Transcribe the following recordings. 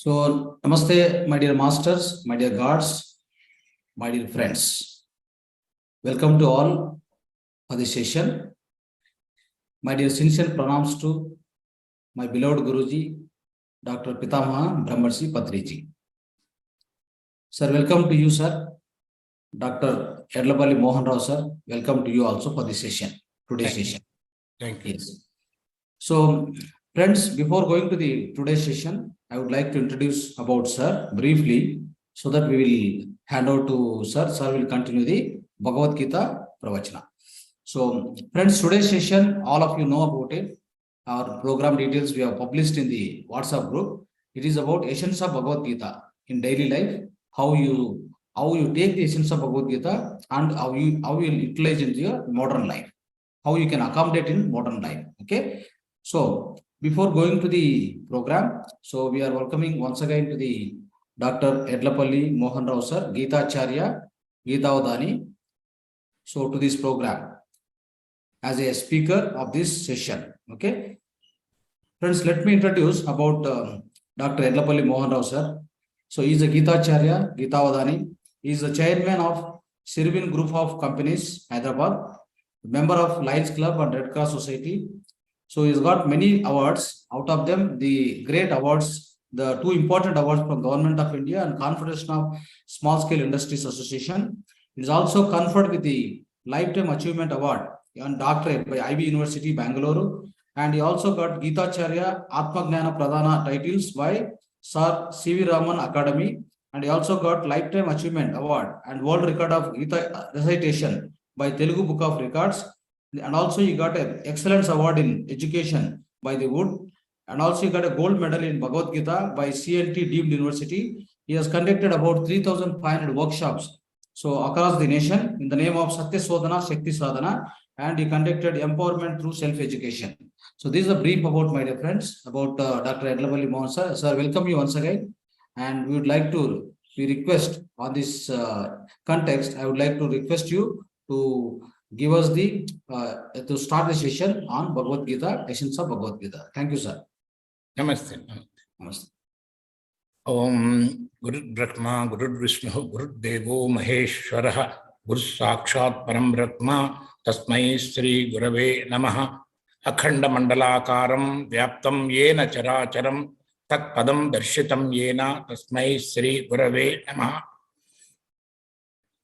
So, namaste, my dear masters, my dear gods, my dear friends. Welcome to all for this session. My dear sincere pranams to my beloved Guruji, Dr. Pitamaha Brahmarshi Patriji. Sir, welcome to you, sir. Dr. Yedlapalii Mohan Rao, sir. Welcome to you also for this session, today's session. Thank you. Yes. So, friends, before going to the today's session, I would like to introduce about sir briefly, so that we will hand over to sir. Sir will continue the Bhagavadgita Pravachana. So, friends, today's session, all of you know about it. Our program details we have published in the WhatsApp group. It is about essence of Bhagavad-Gita in daily life, how you take the essence of Bhagavad-Gita and how you will utilize into your modern life, how you can accommodate in modern life. Okay. So before going to the program, so we are welcoming once again to the Dr. Yedlapalii Mohan Rao sir, Geethacharya Dr.Yedlapalii. So to this program as a speaker of this session. Okay. Friends, let me introduce about Dr. Yedlapalii Mohan Rao sir. So he is a Geethacharya Dr.Yedlapalii. He is the chairman of Sirvin Group of Companies, Hyderabad, member of Lions Club and Red Cross Society. So he's got many awards. Out of them, the great awards, the two important awards from Government of India and Confederation of Small Scale Industries Association. It is also conferred with the Lifetime Achievement Award on doctorate by IB University, Bangalore. And he also got Geethacharya Atmagnana Pradhana titles by Sir C.V. Raman Academy. And he also got Lifetime Achievement Award and World Record of Gita Recitation by Telugu Book of Records. And also he got an Excellence Award in Education by the Wood. And also he got a gold medal in Bhagavad Gita by CNT Deemed University. He has conducted about 3,500 workshops so across the nation in the name of Satya Sodhana, Shakti Sadhana, and he conducted empowerment through self-education. So this is a brief about my dear friends, about Dr. Yedlapalii Mohan sir. Sir, welcome you once again. And we would like to, we request on this context, I would like to request you to give us the, to start the session on Bhagavad Gita, essence of Bhagavad Gita. Thank you, sir. Namaste. Namaste. Om Guru Brahma, Guru Vishnu, Guru Devo Maheshwaraha, Guru Sakshat Param Brahma, Tasmai Sri Gurave Namaha, Akhanda Mandalakaram, Vyaptam Yena Characharam, Tat Padam Darshitam Yena, Tasmai Sri Gurave Namaha.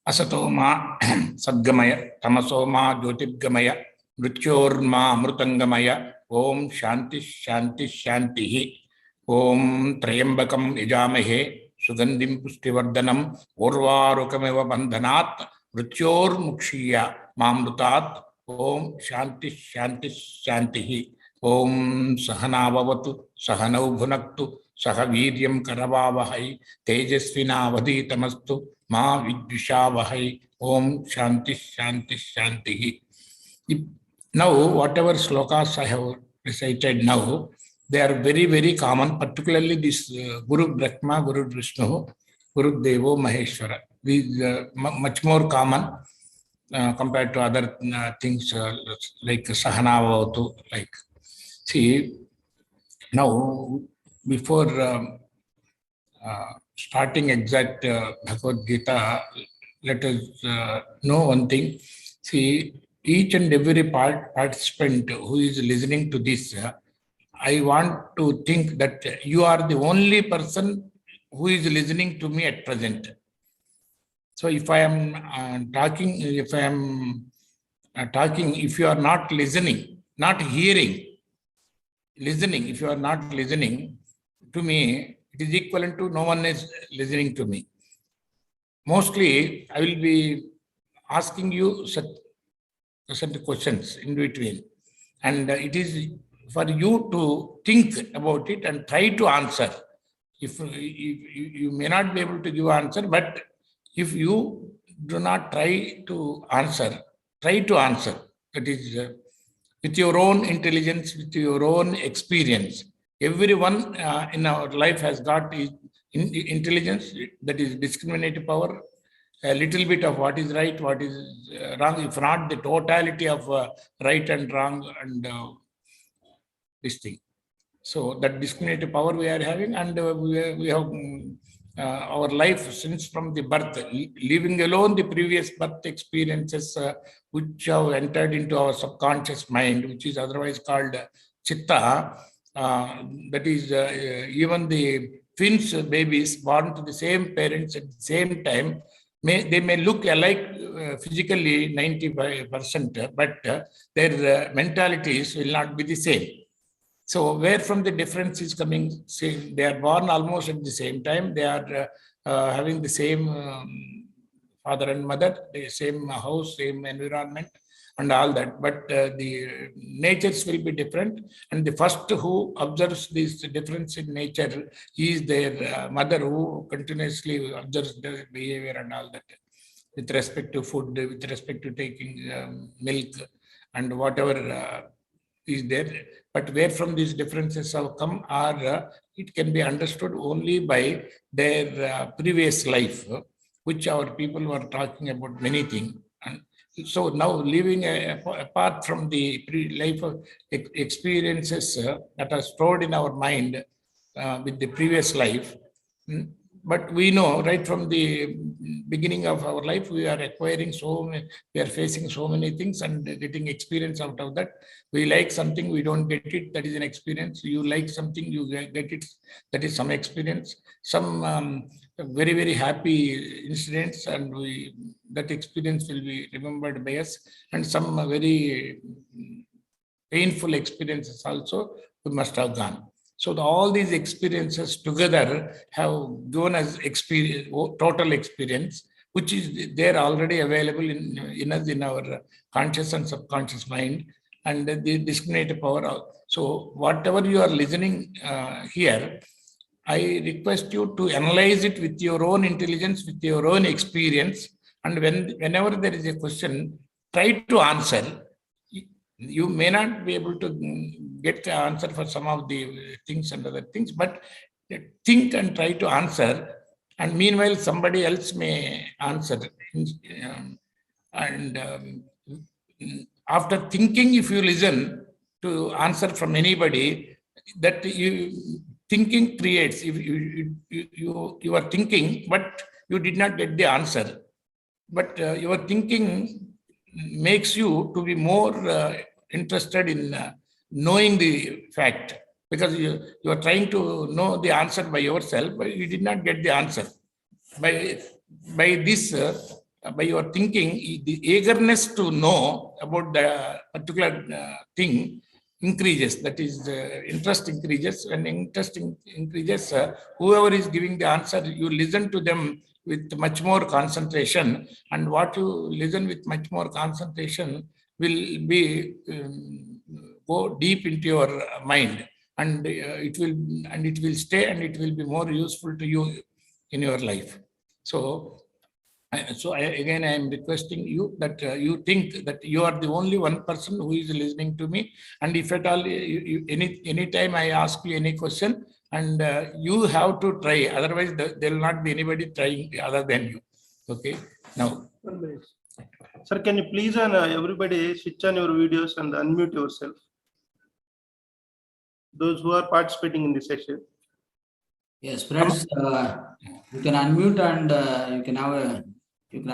Asatoma Sadgamaya, Tamasoma Jyotirgamaya, Mrityorma Mrutangamaya, Om Shanti Shanti Shantihi, Om Trayambakam Ijamahe, Sugandim Pustivardhanam, Urvarukamiva Bandhanat, Mrityor Mukshiya Mamrutat, Om Shanti Shanti Shantihi, Om Sahanavavatu, Sahanau Bhunaktu, Sahaviryam Karavavahai, Tejasvina Vaditamastu, Ma Vidvishavahai, Om Shanti Shanti Shantihi. Now, whatever slokas I have recited now, they are very, very common, particularly this Guru Brahma, Guru Vishnu, Guru Devo Maheshwara. These are much more common compared to other things like Sahanavavatu. Like, see, now, before starting exact Bhagavad Gita, let us know one thing. See, each and every participant who is listening to this, I want to think that you are the only person who is listening to me at present. So if I am talking, if you are not listening, not hearing, listening, if you are not listening to me, it is equivalent to no one is listening to me. Mostly, I will be asking you certain questions in between. And it is for you to think about it and try to answer. If you may not be able to give answer, but if you do not try to answer, try to answer. That is with your own intelligence, with your own experience. Everyone in our life has got intelligence, that is discriminative power, a little bit of what is right, what is wrong, if not the totality of right and wrong and this thing. So that discriminative power we are having, and we have our life since from the birth, leaving alone the previous birth experiences which have entered into our subconscious mind, which is otherwise called chitta. That is even the twins babies born to the same parents at the same time, they may look alike physically 90%, but their mentalities will not be the same. So where from the difference is coming? Say they are born almost at the same time. They are having the same father and mother, the same house, same environment, and all that. But the natures will be different. And the first who observes this difference in nature is their mother, who continuously observes their behavior and all that, with respect to food, with respect to taking milk, and whatever is there. But where from these differences have come are it can be understood only by their previous life, which our people were talking about many things. And so now living apart from the life of experiences that are stored in our mind with the previous life. But we know right from the beginning of our life, we are acquiring we are facing so many things and getting experience out of that. We like something, we don't get it, that is an experience. You like something, you get it, that is some experience. Some very, very happy incidents, and that experience will be remembered by us. And some very painful experiences also we must have gone. So all these experiences together have given us experience, total experience, which is there already available in us, in our conscious and subconscious mind, and the discriminative power. So whatever you are listening here, I request you to analyze it with your own intelligence, with your own experience, and whenever there is a question, try to answer. You may not be able to get the answer for some of the things and other things, but think and try to answer. And meanwhile, somebody else may answer. And after thinking, if you listen to answer from anybody, that thinking creates. If you are thinking, but you did not get the answer. But your thinking makes you to be more interested in knowing the fact, because you are trying to know the answer by yourself, but you did not get the answer. By this, by your thinking, the eagerness to know about the particular thing increases. That is, interest increases. When interest increases, whoever is giving the answer, you listen to them with much more concentration, and what you listen with much more concentration will be go deep into your mind, and it will stay, and it will be more useful to you in your life. So again, I am requesting you that you think that you are the only one person who is listening to me, and if at all any time I ask you any question, and you have to try, otherwise there will not be anybody trying other than you. Okay, now 1 minute. Sir, can you please everybody switch on your videos and unmute yourself, those who are participating in the session? Yes, friends, you can unmute, and you can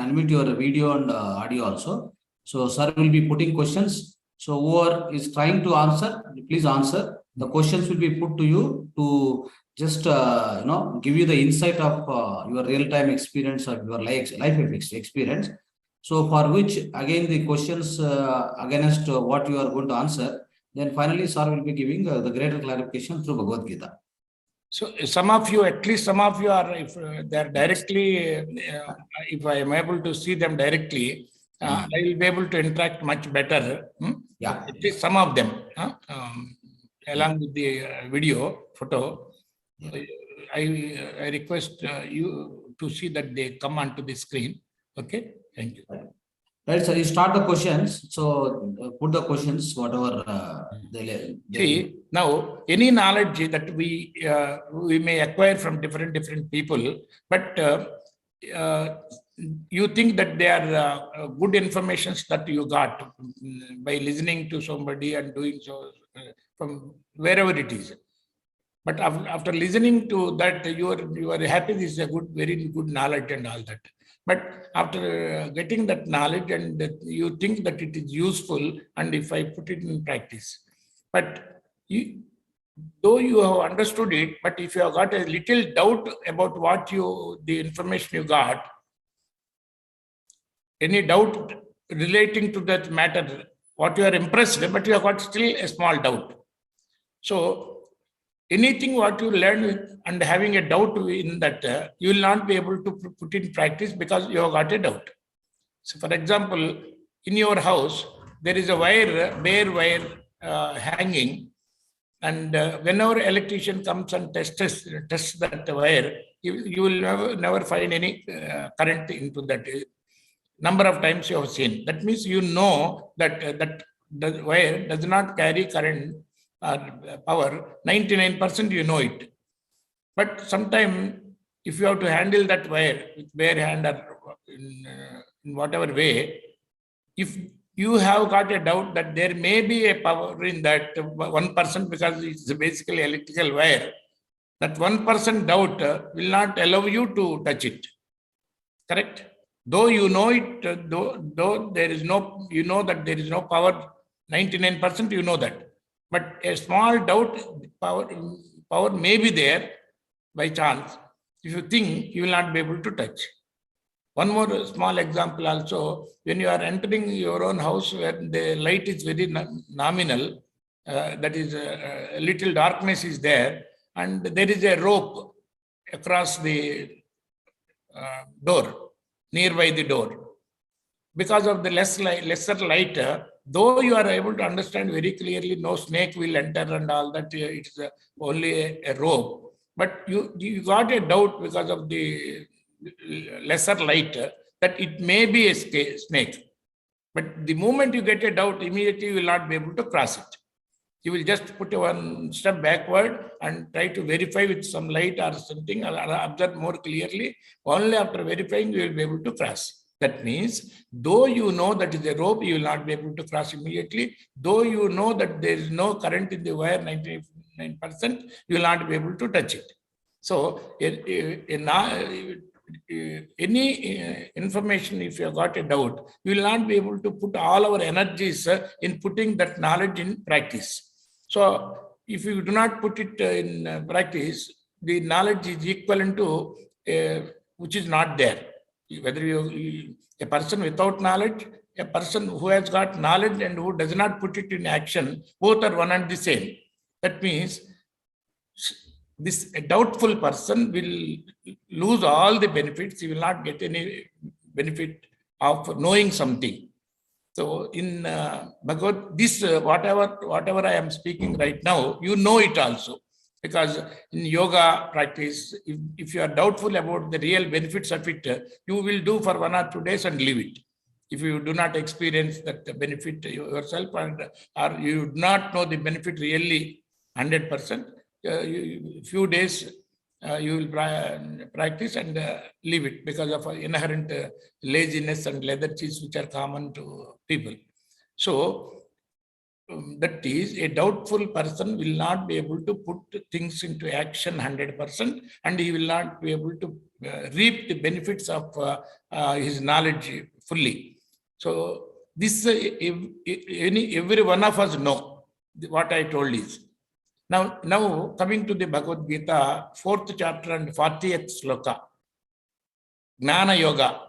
unmute your video and audio also. So sir will be putting questions. So whoever is trying to answer, please answer. The questions will be put to you to just give you the insight of your real-time experience of your life experience. So for which again the questions against what you are going to answer, then finally sir will be giving the greater clarification through Bhagavad-Gita. So some of you, at least some of you are, if they are directly, if I am able to see them directly, I will be able to interact much better. Yeah. At least some of them, along with the video, photo. I request you to see that they come onto the screen. Okay, thank you. Right, sir. You start the questions. So put the questions, whatever they see. Now, any knowledge that we may acquire from different people, but you think that they are good informations that you got by listening to somebody and doing so from wherever it is. But after listening to that, you are happy. This is a very good knowledge and all that. But after getting that knowledge, and you think that it is useful, and if I put it in practice, but though you have understood it, but if you have got a little doubt about the information you got, any doubt relating to that matter, what you are impressed, but you have got still a small doubt. So anything what you learn and having a doubt in that, you will not be able to put in practice because you have got a doubt. So for example, in your house, there is a bare wire hanging, and whenever electrician comes and tests that wire, you will never find any current into that. Number of times you have seen. That means you know that the wire does not carry current or power. 99% you know it. But sometimes if you have to handle that wire with bare hand or in whatever way, if you have got a doubt that there may be a power in that 1% because it's basically electrical wire, that 1% doubt will not allow you to touch it. Correct? Though you know it, though there is no, you know that there is no power, 99% you know that. But a small doubt, power may be there by chance. If you think, you will not be able to touch. One more small example also, when you are entering your own house where the light is very nominal, that is a little darkness is there, and there is a rope across the door, nearby the door. Because of the lesser light, though you are able to understand very clearly, no snake will enter and all that, it is only a rope. But you got a doubt because of the lesser light that it may be a snake. But the moment you get a doubt, immediately you will not be able to cross it. You will just put one step backward and try to verify with some light or something, or observe more clearly. Only after verifying, you will be able to cross. That means, though you know that is a rope, you will not be able to cross immediately. Though you know that there is no current in the wire, 99%, you will not be able to touch it. So, any information, if you have got a doubt, you will not be able to put all our energies in putting that knowledge in practice. So, if you do not put it in practice, the knowledge is equivalent to which is not there. Whether a person without knowledge, a person who has got knowledge and who does not put it in action, both are one and the same. That means this doubtful person will lose all the benefits. He will not get any benefit of knowing something. So in Bhagavad, this whatever I am speaking right now, you know it also. Because in yoga practice, if you are doubtful about the real benefits of it, you will do for 1 or 2 days and leave it. If you do not experience that benefit yourself, or you do not know the benefit really 100%, few days you will practice and leave it because of inherent laziness and lethargies which are common to people. So that is, a doubtful person will not be able to put things into action 100%, and he will not be able to reap the benefits of his knowledge fully. So this every one of us know what I told is. Now coming to the Bhagavad Gita, 4th chapter and 40th sloka, Jnana Yoga,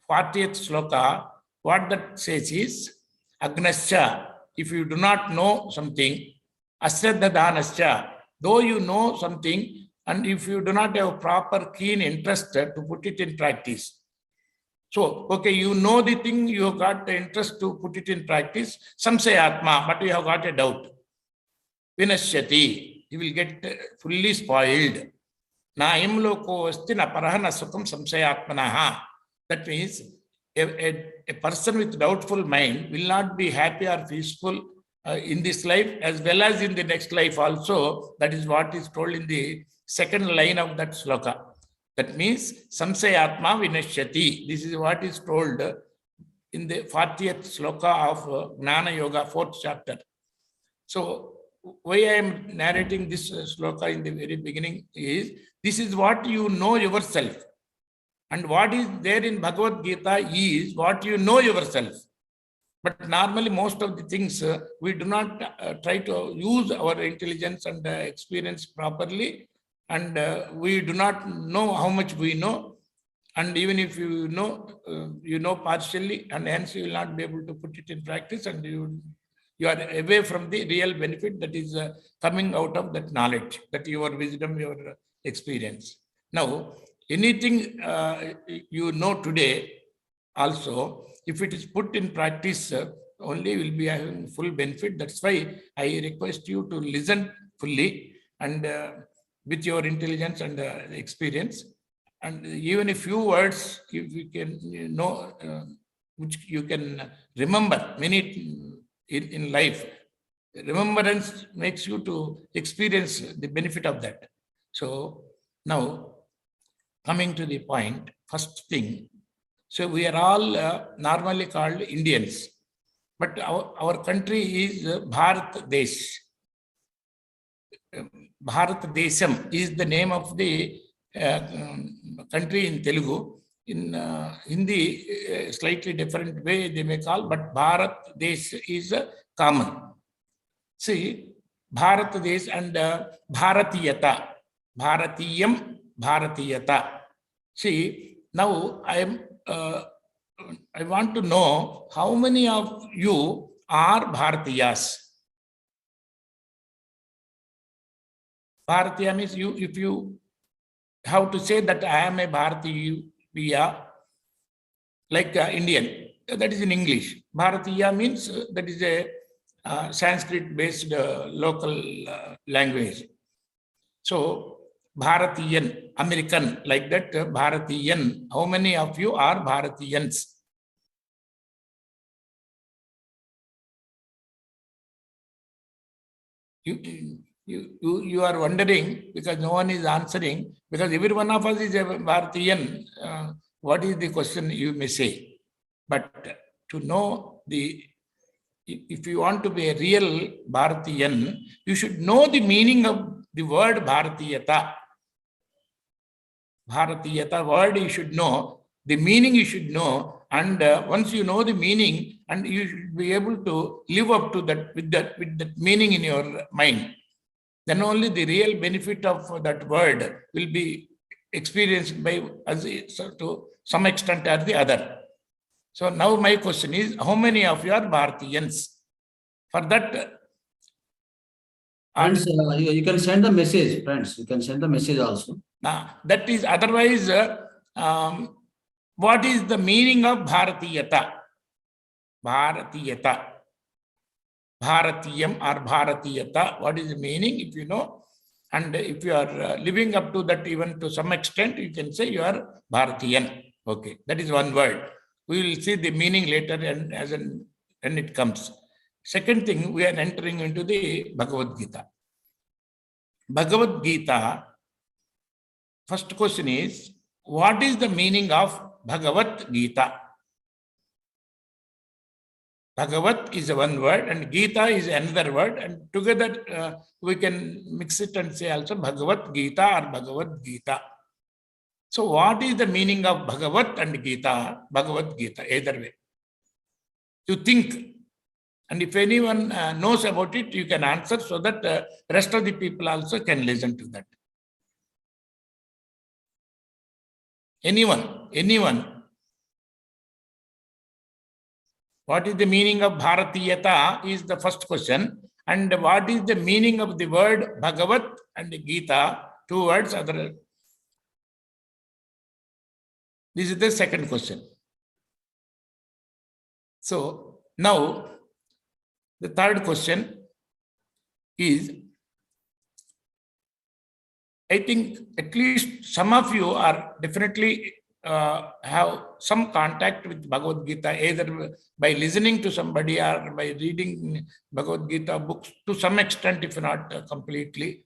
40th sloka, what that says is, Agnasya, if you do not know something, Asraddha, though you know something, and if you do not have proper keen interest to put it in practice. So, okay, you know the thing, you have got the interest to put it in practice, samsayatma, but you have got a doubt. Vinashyati, you will get fully spoiled. Na imloko asti na parahana sukham samsayatmanaha. That means a person with doubtful mind will not be happy or peaceful in this life as well as in the next life also. That is what is told in the second line of that sloka. That means samsayatma vinashyati. This is what is told in the 40th sloka of Jnana Yoga, 4th chapter. So why I am narrating this sloka in the very beginning is, this is what you know yourself. And what is there in Bhagavad Gita is what you know yourself. But normally, most of the things, we do not try to use our intelligence and experience properly. And we do not know how much we know. And even if you know partially, and hence you will not be able to put it in practice, and you are away from the real benefit that is coming out of that knowledge, that your wisdom, your experience. Now, anything you know today, also, if it is put in practice, only will be having full benefit. That's why I request you to listen fully and with your intelligence and experience. And even a few words, if you can know, which you can remember many in life. Remembrance makes you to experience the benefit of that. So now, coming to the point, first thing, so we are all normally called Indians, but our country is Bharat Desh. Bharat Desham is the name of the country in Telugu. In Hindi, slightly different way they may call, but Bharat Desh is common. See, Bharat Desh and Bharatiyata, Bharatiyam, Bharatiyata. See, now I want to know how many of you are Bharatiyas. Bharatiya means you, if you have to say that I am a Bharatiya, like Indian, that is in English. Bharatiya means that is a Sanskrit-based local language. So, Bharatiyan, American, like that, Bharatiyan. How many of you are Bharatiyans? You are wondering because no one is answering, because every one of us is a Bharatiyan. What is the question you may say? But to know if you want to be a real Bharatiyan, you should know the meaning of the word Bharatiyata. Bharatiyata word you should know, the meaning you should know, and once you know the meaning, and you should be able to live up to that with that meaning in your mind. Then only the real benefit of that word will be experienced by us to some extent or the other. So now my question is, how many of you are Bharatiyans? For that, Friends, you can send the message, friends. You can send the message also. That is otherwise, what is the meaning of Bharatiyata? Bharatiyata. Bharatiyam or Bharatiyata. What is the meaning, if you know? And if you are living up to that even to some extent, you can say you are Bharatiyan. Okay, that is one word. We will see the meaning later and when it comes. Second thing, we are entering into the Bhagavadgita. Bhagavadgita, first question is, what is the meaning of Bhagavad Gita? Bhagavat is one word and Gita is another word, and together we can mix it and say also Bhagavad Gita or Bhagavad Gita. So what is the meaning of Bhagavat and Gita? Bhagavad Gita, either way. You think, and if anyone knows about it, you can answer so that rest of the people also can listen to that. Anyone. What is the meaning of Bharatiyata is the first question. And what is the meaning of the word Bhagavat and Gita? Two words. This is the second question. So now the third question is, I think at least some of you are definitely have some contact with Bhagavad Gita, either by listening to somebody or by reading Bhagavad Gita books to some extent, if not completely,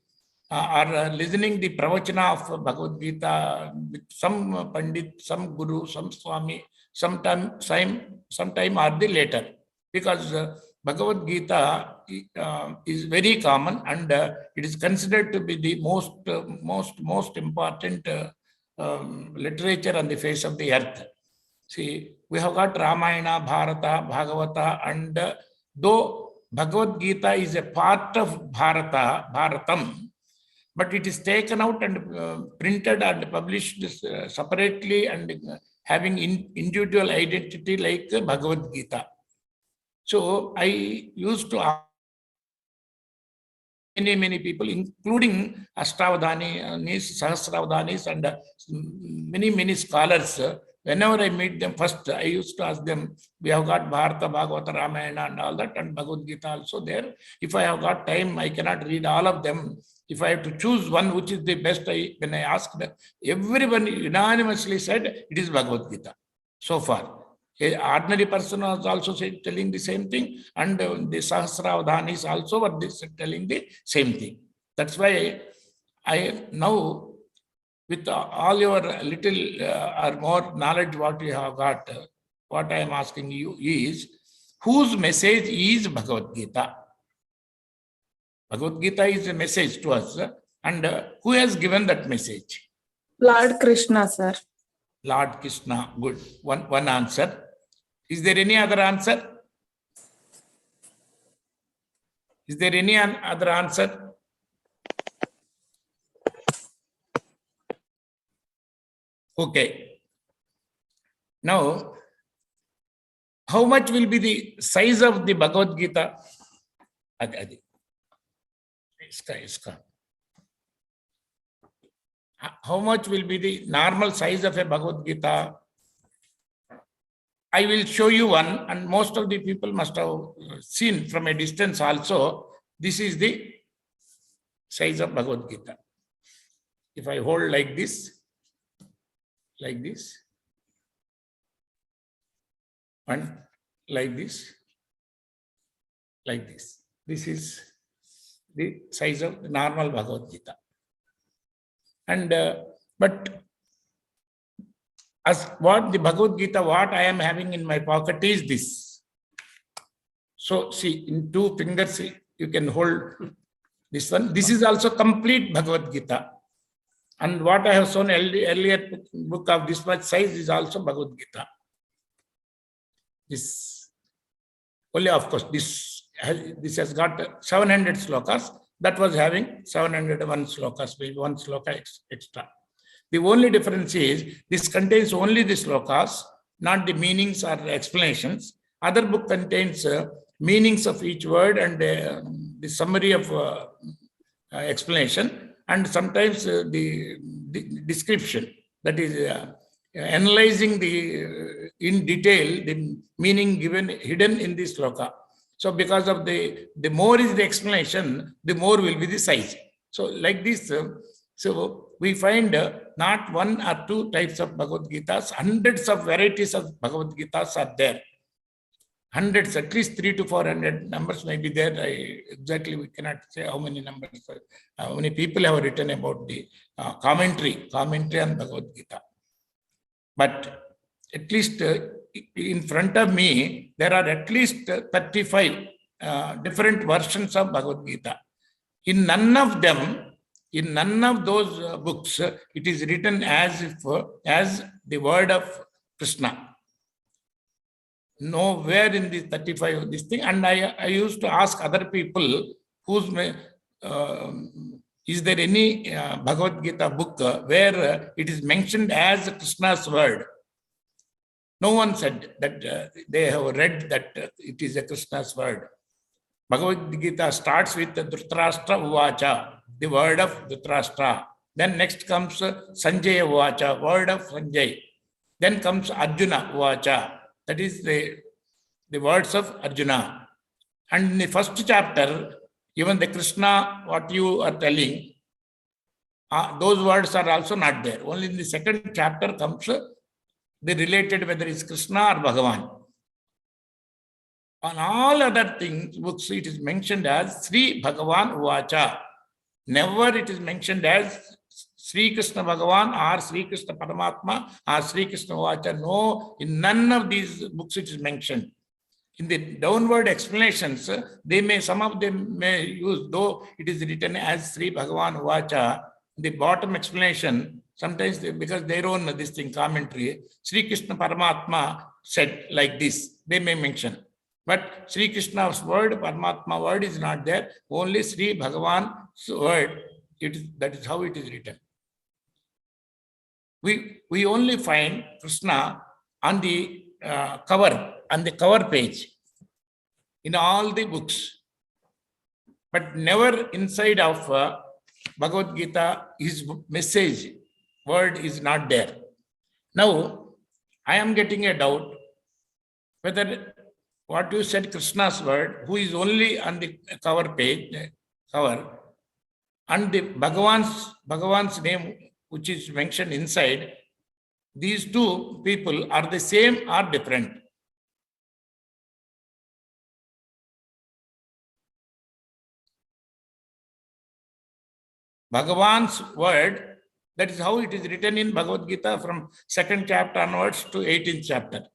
or listening the pravachana of Bhagavad Gita with some Pandit, some Guru, some Swami, sometime or the later. Because Bhagavad-gita is very common, and it is considered to be the most important literature on the face of the earth. See, we have got Ramayana, Bharata, Bhagavata, and though Bhagavad-gita is a part of Bharatam, but it is taken out and printed and published separately and having individual identity like Bhagavad-gita. So I used to ask many people, including Ashtavadhanis, Sahasravadhanis, and many scholars. Whenever I meet them, first I used to ask them, we have got Bharata, Bhagavata, Ramayana and all that, and Bhagavad Gita also there. If I have got time, I cannot read all of them. If I have to choose one, which is the best, when I asked them, everyone unanimously said it is Bhagavad Gita so far. An ordinary person was also telling the same thing, and the Sahasravadhanis also were telling the same thing. That's why I now, with all your little or more knowledge what you have got, what I am asking you is, whose message is Bhagavad Gita? Bhagavad Gita is a message to us, and who has given that message? Lord Krishna, sir. Lord Krishna. Good. One answer. Is there any other answer? Is there any other answer? Okay. Now, how much will be the size of the Bhagavad Gita? Adi. How much will be the normal size of a Bhagavad Gita? I will show you one, and most of the people must have seen from a distance also. This is the size of Bhagavad Gita. If I hold like this, and like this, this is the size of the normal Bhagavad Gita. And but as what the Bhagavad Gita, what I am having in my pocket is this. So see, in 2 fingers you can hold this one. This is also complete Bhagavad Gita. And what I have shown earlier book of this much size is also Bhagavad Gita. This only, of course, this has got 700 slokas. That was having 701 slokas, maybe 1 sloka extra. The only difference is this contains only the slokas, not the meanings or explanations. Other book contains meanings of each word and the summary of explanation, and sometimes the description, that is analyzing in detail the meaning hidden in the sloka. So because of the more is the explanation, the more will be the size. So like this, so we find not 1 or 2 types of Bhagavad Gitas, hundreds of varieties of Bhagavad Gitas are there. Hundreds, at least 300 to 400 numbers may be there. Exactly, we cannot say how many numbers, how many people have written about the commentary on Bhagavad Gita. But at least in front of me, there are at least 35 different versions of Bhagavad Gita. In none of those books, it is written as the word of Krishna. Nowhere in the 35 of this thing. And I used to ask other people, is there any Bhagavad Gita book where it is mentioned as Krishna's word? No one said that they have read that it is a Krishna's word. Bhagavad Gita starts with Dhritarashtra Uvacha, the word of Dhritarashtra. Then next comes Sanjaya Uvacha, word of Sanjay. Then comes Arjuna Uvacha, that is the words of Arjuna. And in the first chapter, even the Krishna, what you are telling, those words are also not there. Only in the second chapter comes the related, whether it's Krishna or Bhagavan. On all other things, books, it is mentioned as Sri Bhagavan Uvacha. Never it is mentioned as Sri Krishna Bhagavan or Sri Krishna Paramatma or Sri Krishna Uvacha. No, in none of these books it is mentioned. in the downward explanations, some of them may use, though it is written as Sri Bhagavan Vacha, the bottom explanation, sometimes because their own this thing commentary, Sri Krishna Paramatma said like this, they may mention. But Sri Krishna's word, Paramatma word is not there, only Sri Bhagavan's word, that is how it is written. We only find Krishna on the cover page in all the books, but never inside of Bhagavadgita, his message, word is not there. Now, I am getting a doubt whether what you said, Krishna's word, who is only on the cover, and the Bhagavan's name, which is mentioned inside, these two people are the same or different? Bhagavan's word, that is how it is written in Bhagavad Gita from 2nd chapter onwards to 18th chapter.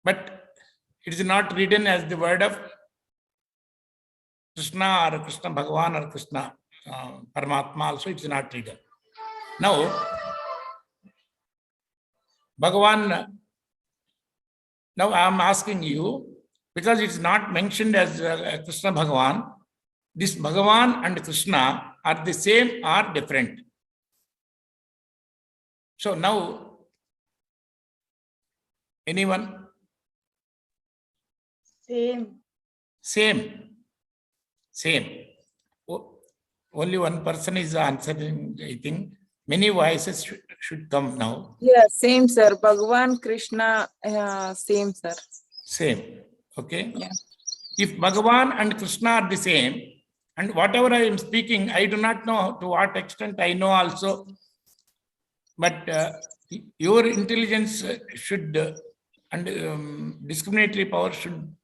But it is not written as the word of Krishna or Krishna Bhagavan or Krishna Paramatma also, it is not written. Now, Bhagavan, now I am asking you, because it is not mentioned as Krishna Bhagavan, this Bhagavan and Krishna are the same or different? So now, anyone? Same. Same. Only one person is answering, I think. Many voices should come now. Yeah, same, sir. Bhagavan, Krishna, same, sir. Same. Okay. Yeah. If Bhagavan and Krishna are the same, and whatever I am speaking, I do not know to what extent I know also. But your intelligence should, and discriminatory power should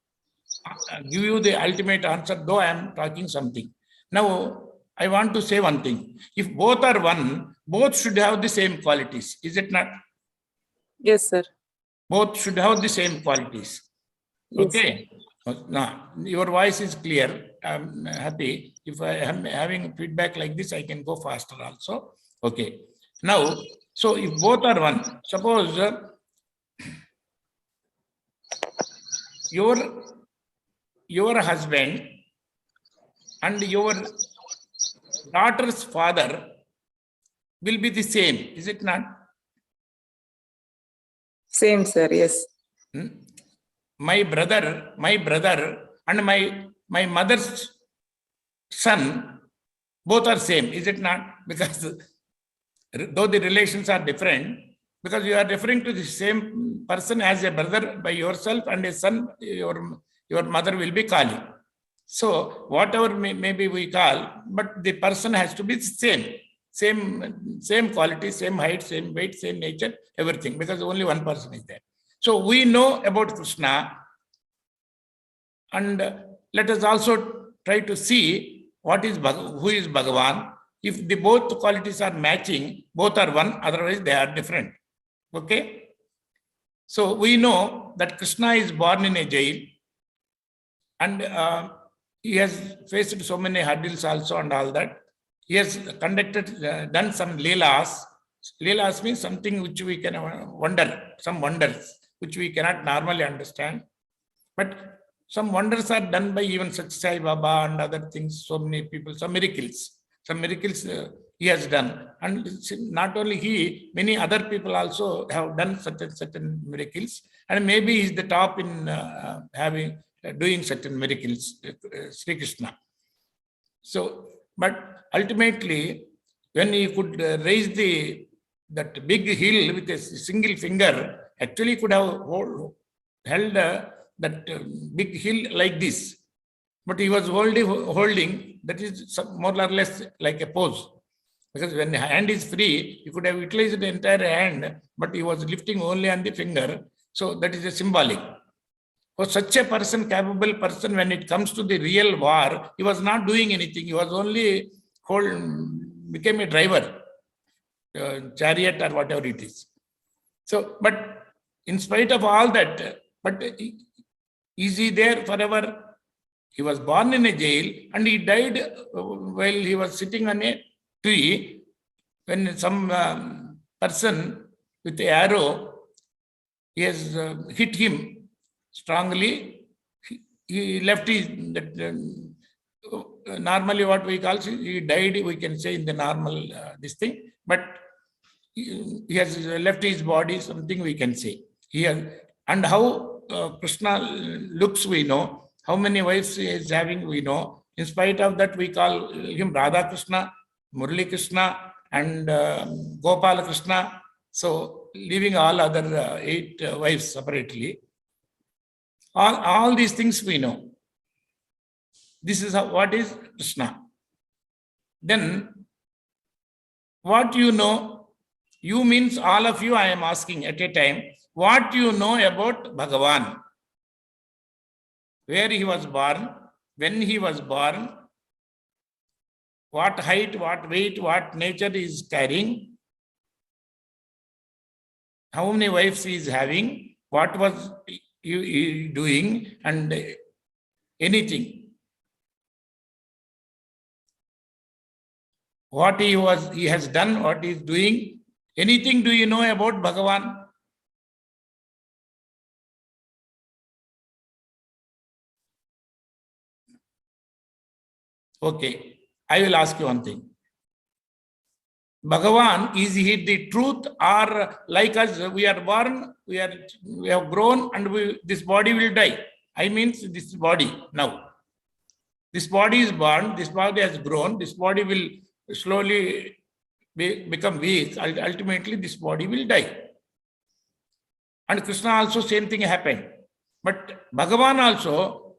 give you the ultimate answer, though I am talking something. Now, I want to say one thing. If both are one, both should have the same qualities. Is it not? Yes, sir. Both should have the same qualities. Yes, Okay. Now, your voice is clear. I'm happy. If I am having feedback like this, I can go faster also. Okay. Now, so if both are one, suppose your husband and your daughter's father will be the same, is it not? Same, sir. Yes. My brother and my mother's son, both are same, is it not? Because though the relations are different, because you are referring to the same person as a brother by yourself, and a son, your mother will be calling. So whatever maybe we call, but the person has to be the same quality, same height, same weight, same nature, everything, because only one person is there. So we know about Krishna, and let us also try to see who is Bhagavan. If the both qualities are matching, both are one, otherwise they are different. Okay? So we know that Krishna is born in a jail, and he has faced so many hurdles also and all that. He has done some leelas. Leelas means something which we can wonder, some wonders which we cannot normally understand. But some wonders are done by even Sathya Sai Baba and other things, so many people, some miracles he has done. And not only he, many other people also have done certain miracles. And maybe he is the top in doing certain miracles, Sri Krishna. So, but ultimately, when he could raise that big hill with a single finger, actually could have held that big hill like this. But he was holding, that is more or less like a pose. Because when the hand is free, he could have utilized the entire hand, but he was lifting only on the finger. So that is a symbolic. For such a person, capable person, when it comes to the real war, he was not doing anything. He was only became a driver, chariot or whatever it is. So, but in spite of all that, but is he there forever? He was born in a jail and he died while he was sitting on a tree when some person with an arrow has hit him strongly. He left his, normally what we call, he died, we can say in the normal this thing, but he has left his body, something we can say. And how Krishna looks, we know. How many wives he is having, we know. In spite of that, we call him Radha Krishna, Murli Krishna, and Gopala Krishna. So, leaving all other 8 wives separately. All these things we know. This is what is Krishna. Then, what you know, you means all of you, I am asking at a time, what you know about Bhagavan? Where he was born, when he was born, what height, what weight, what nature he is carrying, how many wives he is having, what was he doing, and anything. What he has done, what he is doing, anything do you know about Bhagavan? Okay, I will ask you one thing. Bhagavan, is he the truth, or like us, we are born, we have grown, and this body will die? I mean this body now. This body is born, this body has grown, this body will slowly become weak. Ultimately, this body will die. And Krishna also same thing happened. But Bhagavan also,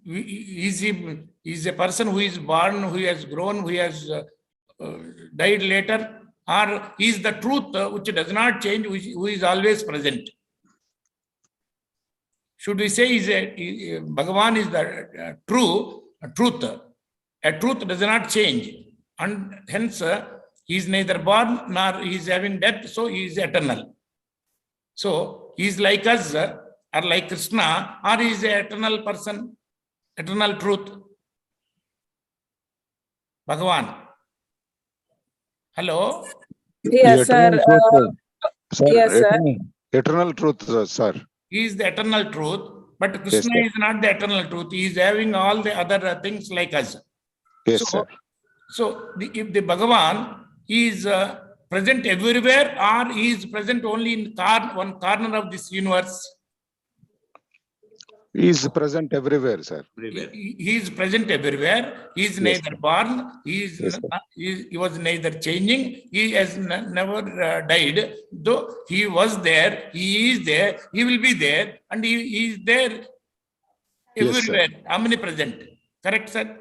is a person who is born, who has grown, who has died later, or is the truth which does not change, who is always present? Should we say Bhagavan is the truth? A truth does not change, and hence he is neither born nor he is having death, so he is eternal. So he is like us, or like Krishna, or he is an eternal person, eternal truth. Bhagavan. Hello? Yes, sir. Yes, sir. Eternal truth, sir. He is the eternal truth, but Krishna is not the eternal truth. He is having all the other things like us. Yes, sir. So if the Bhagavan is present everywhere, or he is present only in one corner of this universe? He is present everywhere, sir. He is present everywhere. He is neither born, he was neither changing, he has never died. Though he was there, he is there, he will be there, and he is there everywhere, omnipresent. Correct, sir?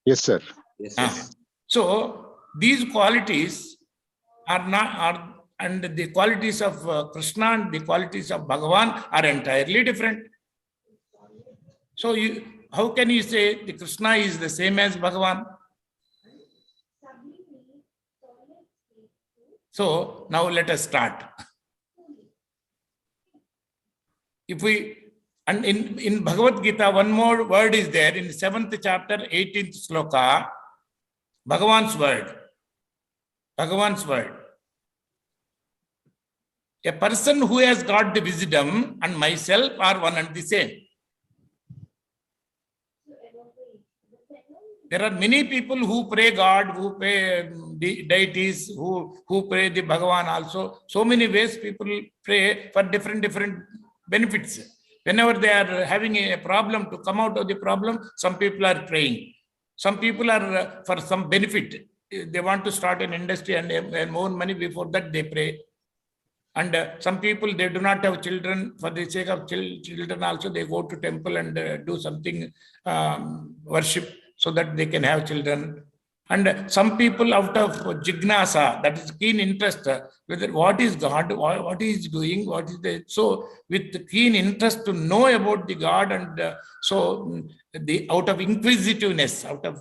Yes, sir. Yes. So these qualities and the qualities of Krishna and the qualities of Bhagavan are entirely different. So how can you say the Krishna is the same as Bhagavan? So now let us start. And in Bhagavadgita, one more word is there in the 7th chapter, 18th sloka, Bhagavan's word. Bhagavan's word. A person who has got the wisdom and myself are one and the same. There are many people who pray God, who pray the deities, who pray the Bhagavan also. So many ways people pray for different benefits. Whenever they are having a problem, to come out of the problem, some people are praying. Some people are for some benefit. They want to start an industry and more money. Before that they pray. And some people, they do not have children. For the sake of children also, they go to temple and do something, worship, so that they can have children. And some people out of jignasa, that is keen interest, whether what is God, what he is doing, what is the, so with keen interest to know about the God, and out of inquisitiveness, out of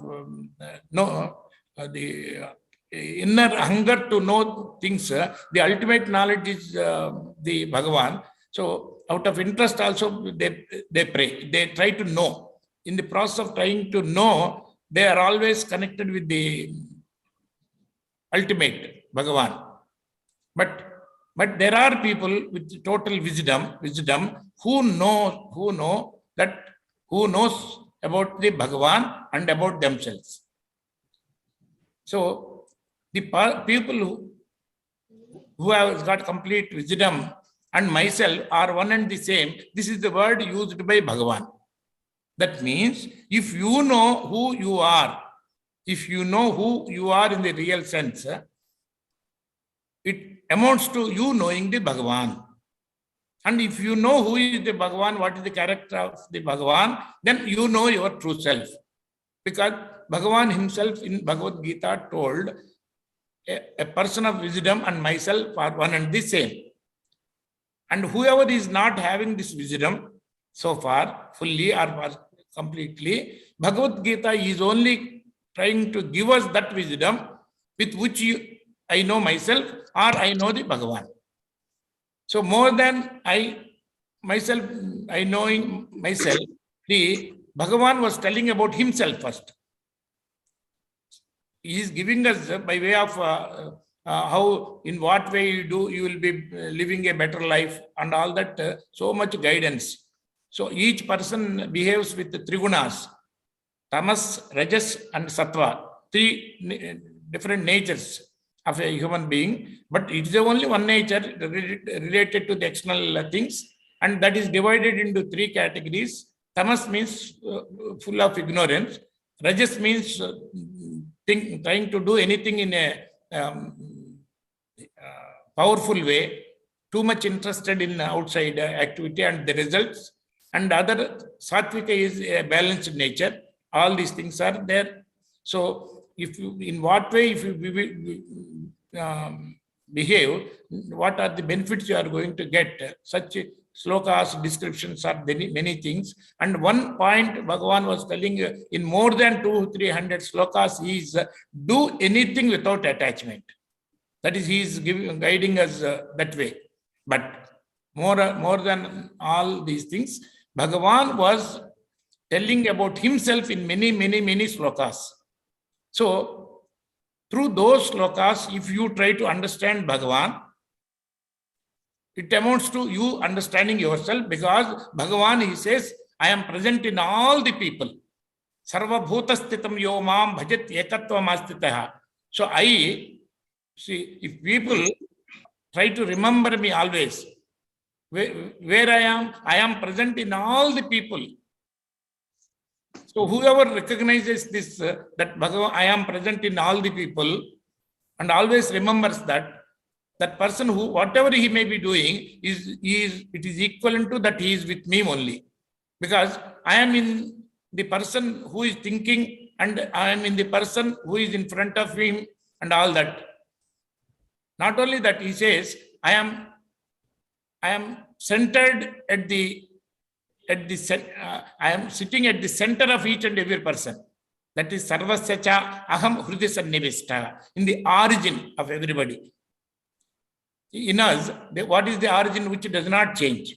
the inner hunger to know things, the ultimate knowledge is the Bhagavan. So out of interest also, they pray. They try to know. In the process of trying to know, they are always connected with the ultimate Bhagavan. But there are people with total wisdom who knows about the Bhagavan and about themselves. So the people who have got complete wisdom and myself are one and the same. This is the word used by Bhagavan. That means if you know who you are, in the real sense, it amounts to you knowing the Bhagavan. And if you know who is the Bhagavan, what is the character of the Bhagavan, then you know your true self. Because Bhagavan himself in Bhagavadgita told, a person of wisdom and myself are one and the same. And whoever is not having this wisdom so far, fully or completely, Bhagavad-Gita is only trying to give us that wisdom with which I know myself or I know the Bhagavan. So more than knowing myself, the Bhagavan was telling about himself first. He is giving us by way of how, in what way you will be living a better life and all that, so much guidance. So each person behaves with the three gunas, tamas, rajas and sattva, three different natures of a human being, but it is only one nature related to the external things, and that is divided into three categories. Tamas means full of ignorance, rajas means trying to do anything in a powerful way, too much interested in outside activity and the results, and other sattvika is a balanced nature. All these things are there. So if you, in what way if you behave, what are the benefits you are going to get? Such slokas, descriptions are many things. And one point Bhagavan was telling in more than 200-300 slokas is do anything without attachment. That is, he is guiding us that way. But more than all these things, Bhagavan was telling about himself in many slokas. So through those slokas, if you try to understand Bhagavan, it amounts to you understanding yourself, because Bhagavan, he says, I am present in all the people. Sarva bhutastitam yo mam bhajat ekatvam astitaha. So I see, if people try to remember me always, where I am present in all the people. So whoever recognizes this, that Bhagavan, I am present in all the people, and always remembers that person, who whatever he may be doing, it is equivalent to that he is with me only. Because I am in the person who is thinking, and I am in the person who is in front of him, and all that. Not only that, he says, I am centered I am sitting at the center of each and every person. That is sarvasya cha aham hrudi sannivishta, in the origin of everybody. In us, what is the origin which does not change?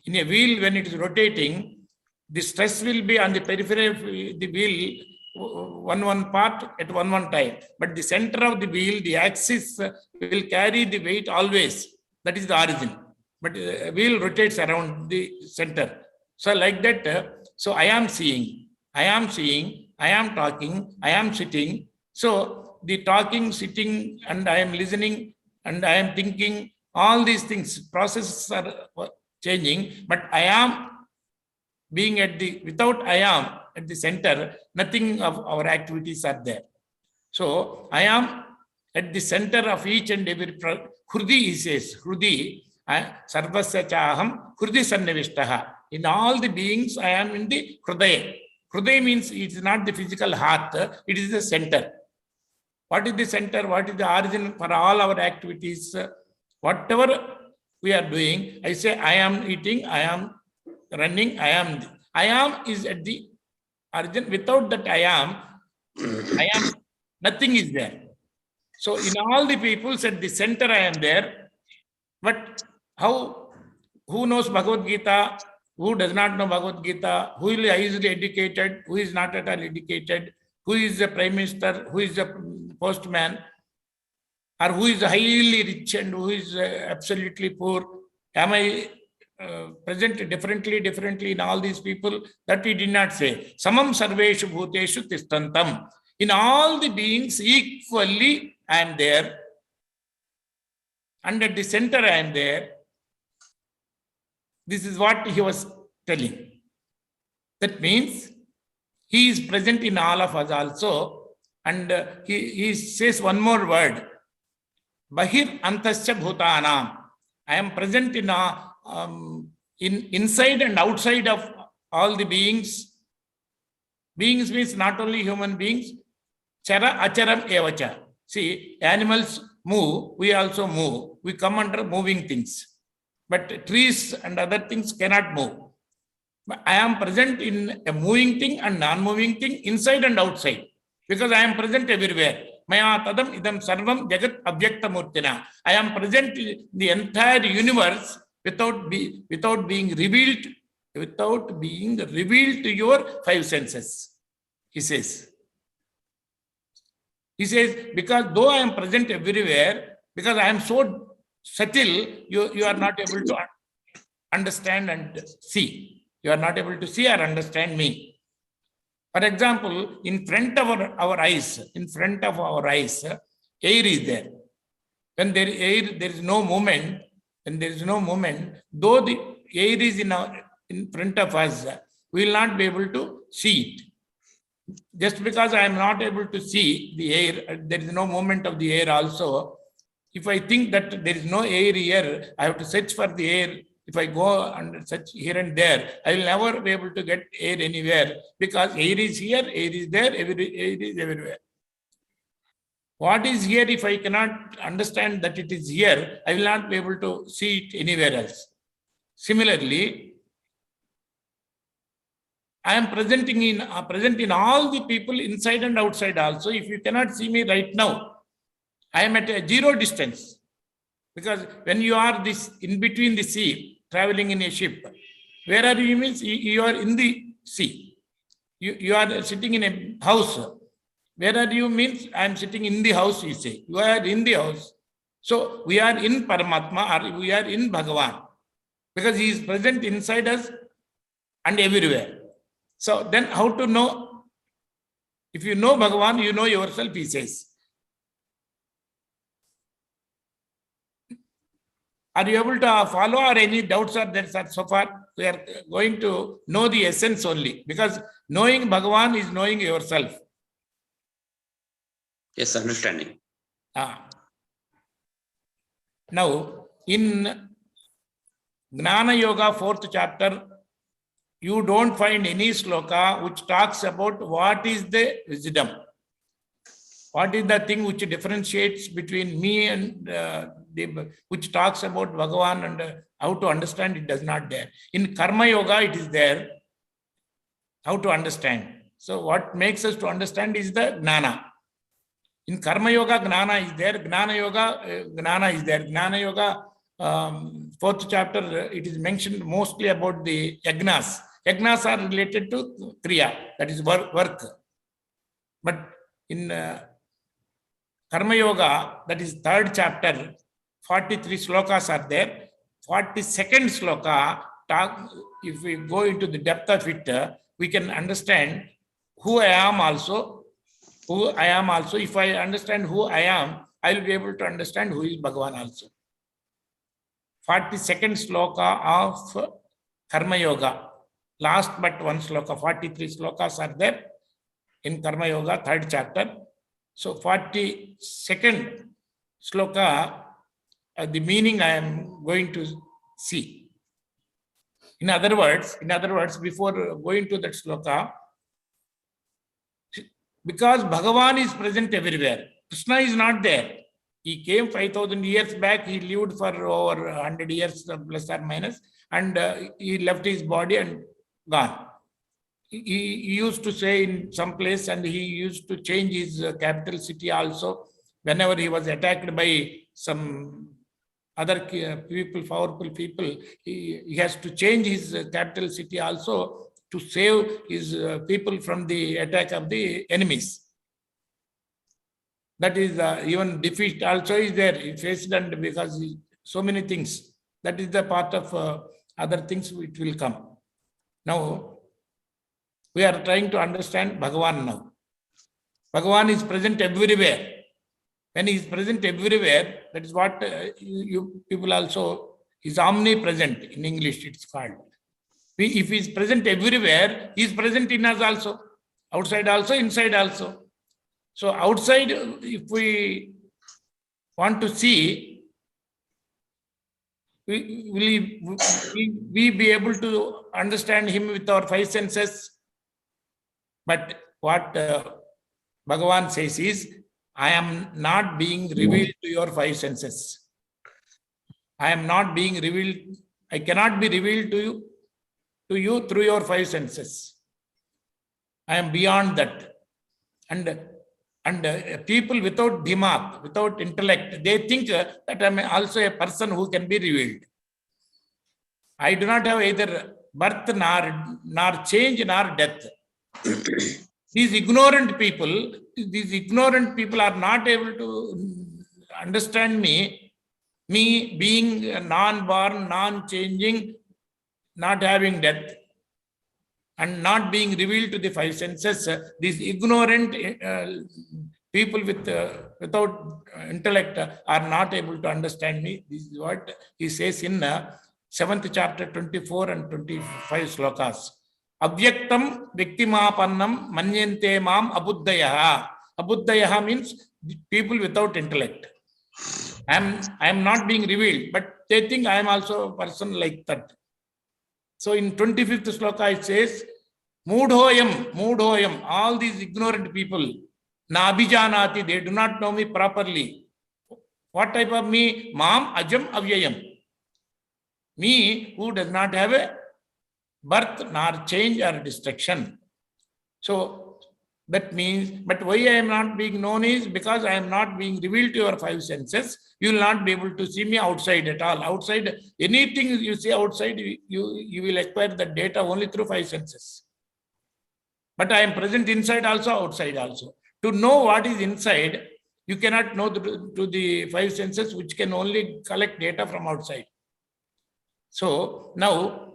In a wheel, when it is rotating, the stress will be on the periphery of the wheel, one part at one time. But the center of the wheel, the axis, will carry the weight always. That is the origin. But the wheel rotates around the center. So like that, so I am seeing, I am talking, I am sitting. So the talking, sitting, and I am listening, and I am thinking, all these things, processes are changing, but I am being without I am at the center, nothing of our activities are there. So I am at the center of each and every, Hrudi, he says, Hrudi, sarvasya chaham, Hrudi sannivishtaha. In all the beings, I am in the Hrudaya. Hrudaya means it is not the physical heart, it is the center. What is the center? What is the origin for all our activities? Whatever we are doing, I say, I am eating, I am running, I am is at the origin. Without that I am, nothing is there. So in all the peoples, at the center I am there. But how who knows Bhagavadgita, who does not know Bhagavadgita, who is highly educated, who is not at all educated, who is the prime minister, who is the postman, or who is highly rich and who is absolutely poor. Am I present differently in all these people? That we did not say. Samam sarveshu bhuteshu tistantam. In all the beings equally I am there. And at the center I am there. This is what he was telling. That means he is present in all of us also. And he says one more word. Bahir antasya bhutanam. I am present in inside and outside of all the beings. Beings means not only human beings. Chara acharam evacha. See, animals move, we also move. We come under moving things. But trees and other things cannot move. I am present in a moving thing and non-moving thing, inside and outside. Because I am present everywhere. Maya tadam idam sarvam jagat abhyakta murtina. I am present in the entire universe without being revealed to your five senses. He says, because though I am present everywhere, because I am so subtle, you are not able to understand and see. You are not able to see or understand me. For example, in front of our eyes, air is there. When there is air, there is no movement. When there is no movement, though the air is in front of us, we will not be able to see it. Just because I am not able to see the air, there is no movement of the air also. If I think that there is no air here, I have to search for the air. If I go and search here and there, I will never be able to get air anywhere because air is here, air is there, air is everywhere. What is here, if I cannot understand that it is here, I will not be able to see it anywhere else. Similarly, I am present in all the people inside and outside also. If you cannot see me right now, I am at a zero distance. Because when you are in between the sea, traveling in a ship, where are you? Means you are in the sea. You are sitting in a house. Where are you? Means I am sitting in the house, you say. You are in the house. So we are in Paramatma or we are in Bhagavan. Because he is present inside us and everywhere. So then how to know? If you know Bhagavan, you know yourself, he says. Are you able to follow or any doubts are there so far? We are going to know the essence only. Because knowing Bhagavan is knowing yourself. Yes, understanding. Now, in Jnana Yoga 4th chapter, you don't find any sloka which talks about what is the wisdom. What is the thing which differentiates between me and which talks about Bhagavan and how to understand, it does not there. In Karma Yoga, it is there. How to understand. So what makes us to understand is the Jnana. In Karma Yoga, Jnana is there. Jnana Yoga, Jnana is there. Jnana Yoga, 4th chapter, it is mentioned mostly about the yagnas. Yagnas are related to kriya, that is work. But in Karma Yoga, that is 3rd chapter, 43 slokas are there. 42nd sloka, if we go into the depth of it, we can understand who I am also. If I understand who I am, I will be able to understand who is Bhagavan also. 42nd sloka of Karma Yoga. Last but one sloka, 43 slokas are there in Karma Yoga, 3rd chapter. So 42nd sloka, the meaning I am going to see. In other words, before going to that sloka, because Bhagavan is present everywhere, Krishna is not there. He came 5,000 years back, he lived for over 100 years plus or minus, and he left his body and gone. He used to say in some place, and he used to change his capital city also whenever he was attacked by some other people, powerful people, he has to change his capital city also to save his people from the attack of the enemies. That is even defeat also is there. He faced, and because so many things. That is the part of other things which will come. Now, we are trying to understand Bhagavan now. Bhagavan is present everywhere. When he is present everywhere, that is what you people also, is omnipresent in English, it's called. If he is present everywhere, he is present in us also. Outside also, inside also. So outside, if we want to see, will we be able to understand him with our five senses? But what Bhagavan says is, I am not being revealed to your five senses. I am not being revealed. I cannot be revealed to you through your five senses. I am beyond that. And people without dimag, without intellect, they think that I am also a person who can be revealed. I do not have either birth nor change nor death. These ignorant people are not able to understand me being non-born, non-changing, not having death, and not being revealed to the five senses. These ignorant people without intellect are not able to understand me. This is what he says in 7th chapter, 24 and 25 slokas. Avyaktam viktimapannam manyante mam abuddhayaha. Abuddhayaha means people without intellect. I am not being revealed, but they think I am also a person like that. So in 25th sloka it says, Mudhoyam, all these ignorant people, na abhijanati, they do not know me properly. What type of me? Mam ajam avyayam. Me who does not have a birth nor change or destruction. So that means, but why I am not being known is because I am not being revealed to your five senses. You will not be able to see me outside at all. Outside, anything you see outside, you will acquire the data only through five senses. But I am present inside also, outside also. To know what is inside, you cannot know to the five senses, which can only collect data from outside. So now,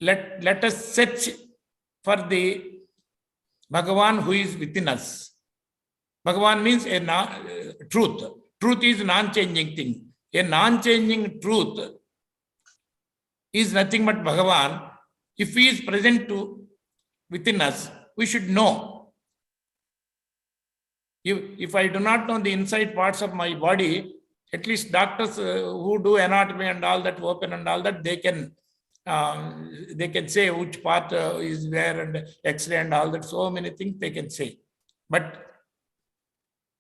let us search for the Bhagavan who is within us. Bhagavan means truth. Truth is non-changing thing. A non-changing truth is nothing but Bhagavan. If he is present within us, we should know. If I do not know the inside parts of my body, at least doctors who do anatomy and all that, open and all that, they can say which part is where, and X-ray and all that, so many things they can say. But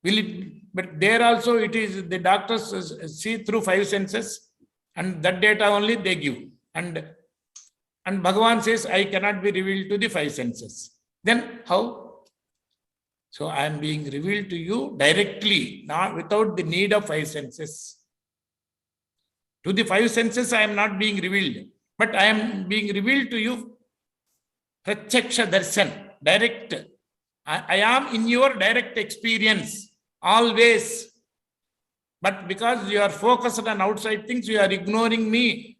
there also it is, the doctors see through five senses, and that data only they give. And Bhagavan says, I cannot be revealed to the five senses. Then how? So I am being revealed to you directly, not without the need of five senses. To the five senses, I am not being revealed. But I am being revealed to you, Pratyaksha Darshan, direct. I am in your direct experience, always. But because you are focused on outside things, you are ignoring me.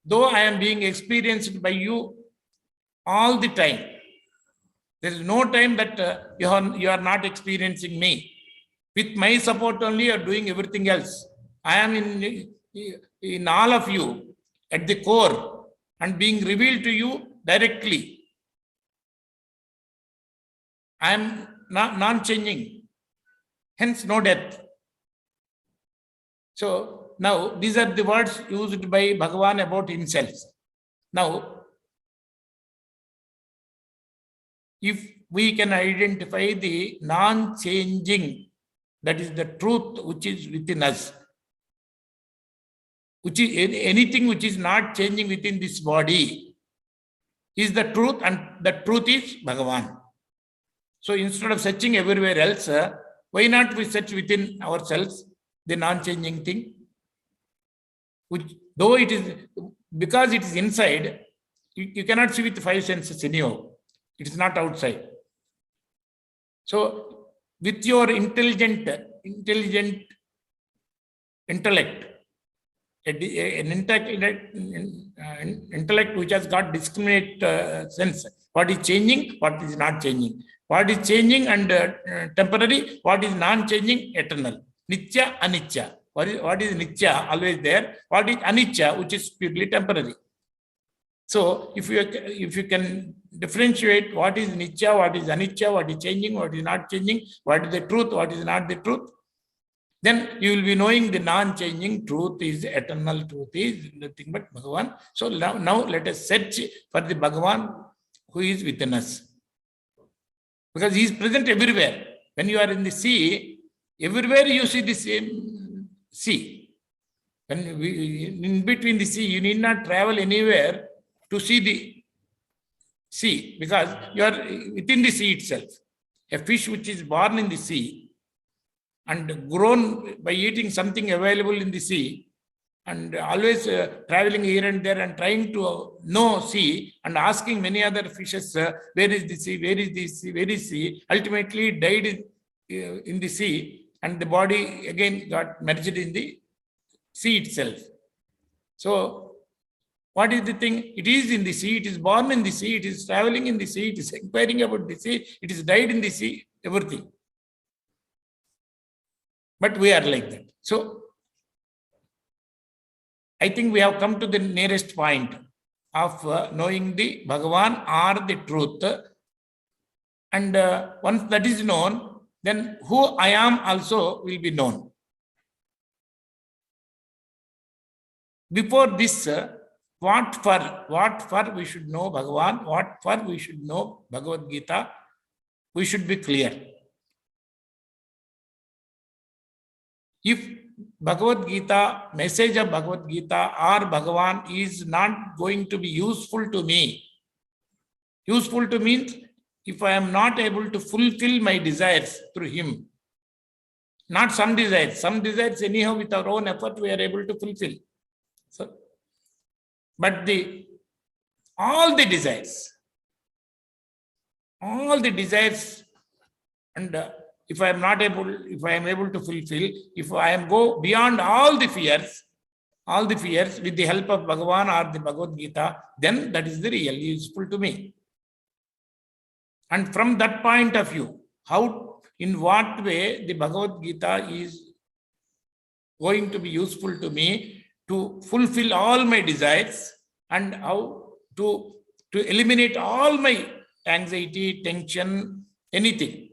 Though I am being experienced by you all the time. There is no time that you are not experiencing me. With my support only, you are doing everything else. I am in all of you, at the core, and being revealed to you directly. I am non-changing, hence no death. So now these are the words used by Bhagavan about himself. Now, if we can identify the non-changing, that is the truth which is within us, which is anything which is not changing within this body, is the truth, and the truth is Bhagavan. So instead of searching everywhere else, why not we search within ourselves? the non-changing thing? Which, though it is, because it is inside, you cannot see with 5 senses anyhow. It is not outside. So, with your intelligent intellect, an intellect which has got discriminate sense, what is changing, what is not changing, what is changing and temporary, what is non-changing, eternal, nitya, anicca. What is nitya, always there, what is anicca, which is purely temporary. So if you can differentiate what is nitya, what is anicca, what is changing, what is not changing, what is the truth, what is not the truth, then you will be knowing the non-changing truth is eternal, truth is nothing but Bhagavan. So now let us search for the Bhagavan who is within us. Because he is present everywhere. When you are in the sea, everywhere you see the same sea. When in between the sea, you need not travel anywhere to see the sea, because you are within the sea itself. A fish which is born in the sea and grown by eating something available in the sea, and always traveling here and there and trying to know sea and asking many other fishes, where is the sea, where is the sea, where is sea, ultimately died in the sea, and the body again got merged in the sea itself. So what is the thing? It is in the sea, it is born in the sea, it is traveling in the sea, it is inquiring about the sea, it is died in the sea, everything. But we are like that. So I think we have come to the nearest point of knowing the Bhagavan or the truth. And once that is known, then who I am also will be known. Before this, what for we should know Bhagavan, what for we should know Bhagavadgita, we should be clear. If Bhagavadgita, message of Bhagavadgita or Bhagavan is not going to be useful to me, useful to means if I am not able to fulfill my desires through him, not some desires anyhow with our own effort we are able to fulfill. So, but all the desires, and if I am able to fulfill, if I am go beyond all the fears with the help of Bhagavan or the Bhagavad Gita, then that is the really useful to me. And from that point of view, in what way the Bhagavad Gita is going to be useful to me to fulfill all my desires, and how to eliminate all my anxiety, tension, anything.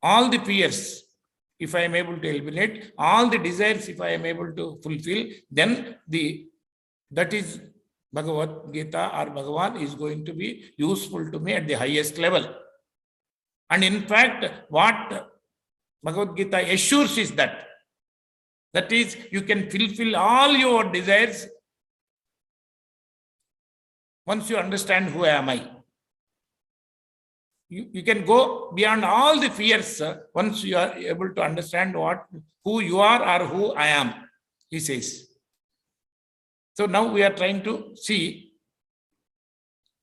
All the fears, if I am able to eliminate, all the desires, if I am able to fulfill, then that is Bhagavad Gita or Bhagavan is going to be useful to me at the highest level. And in fact, what Bhagavad Gita assures is that is, you can fulfill all your desires once you understand who am I. You can go beyond all the fears once you are able to understand who you are or who I am, he says. So now we are trying to see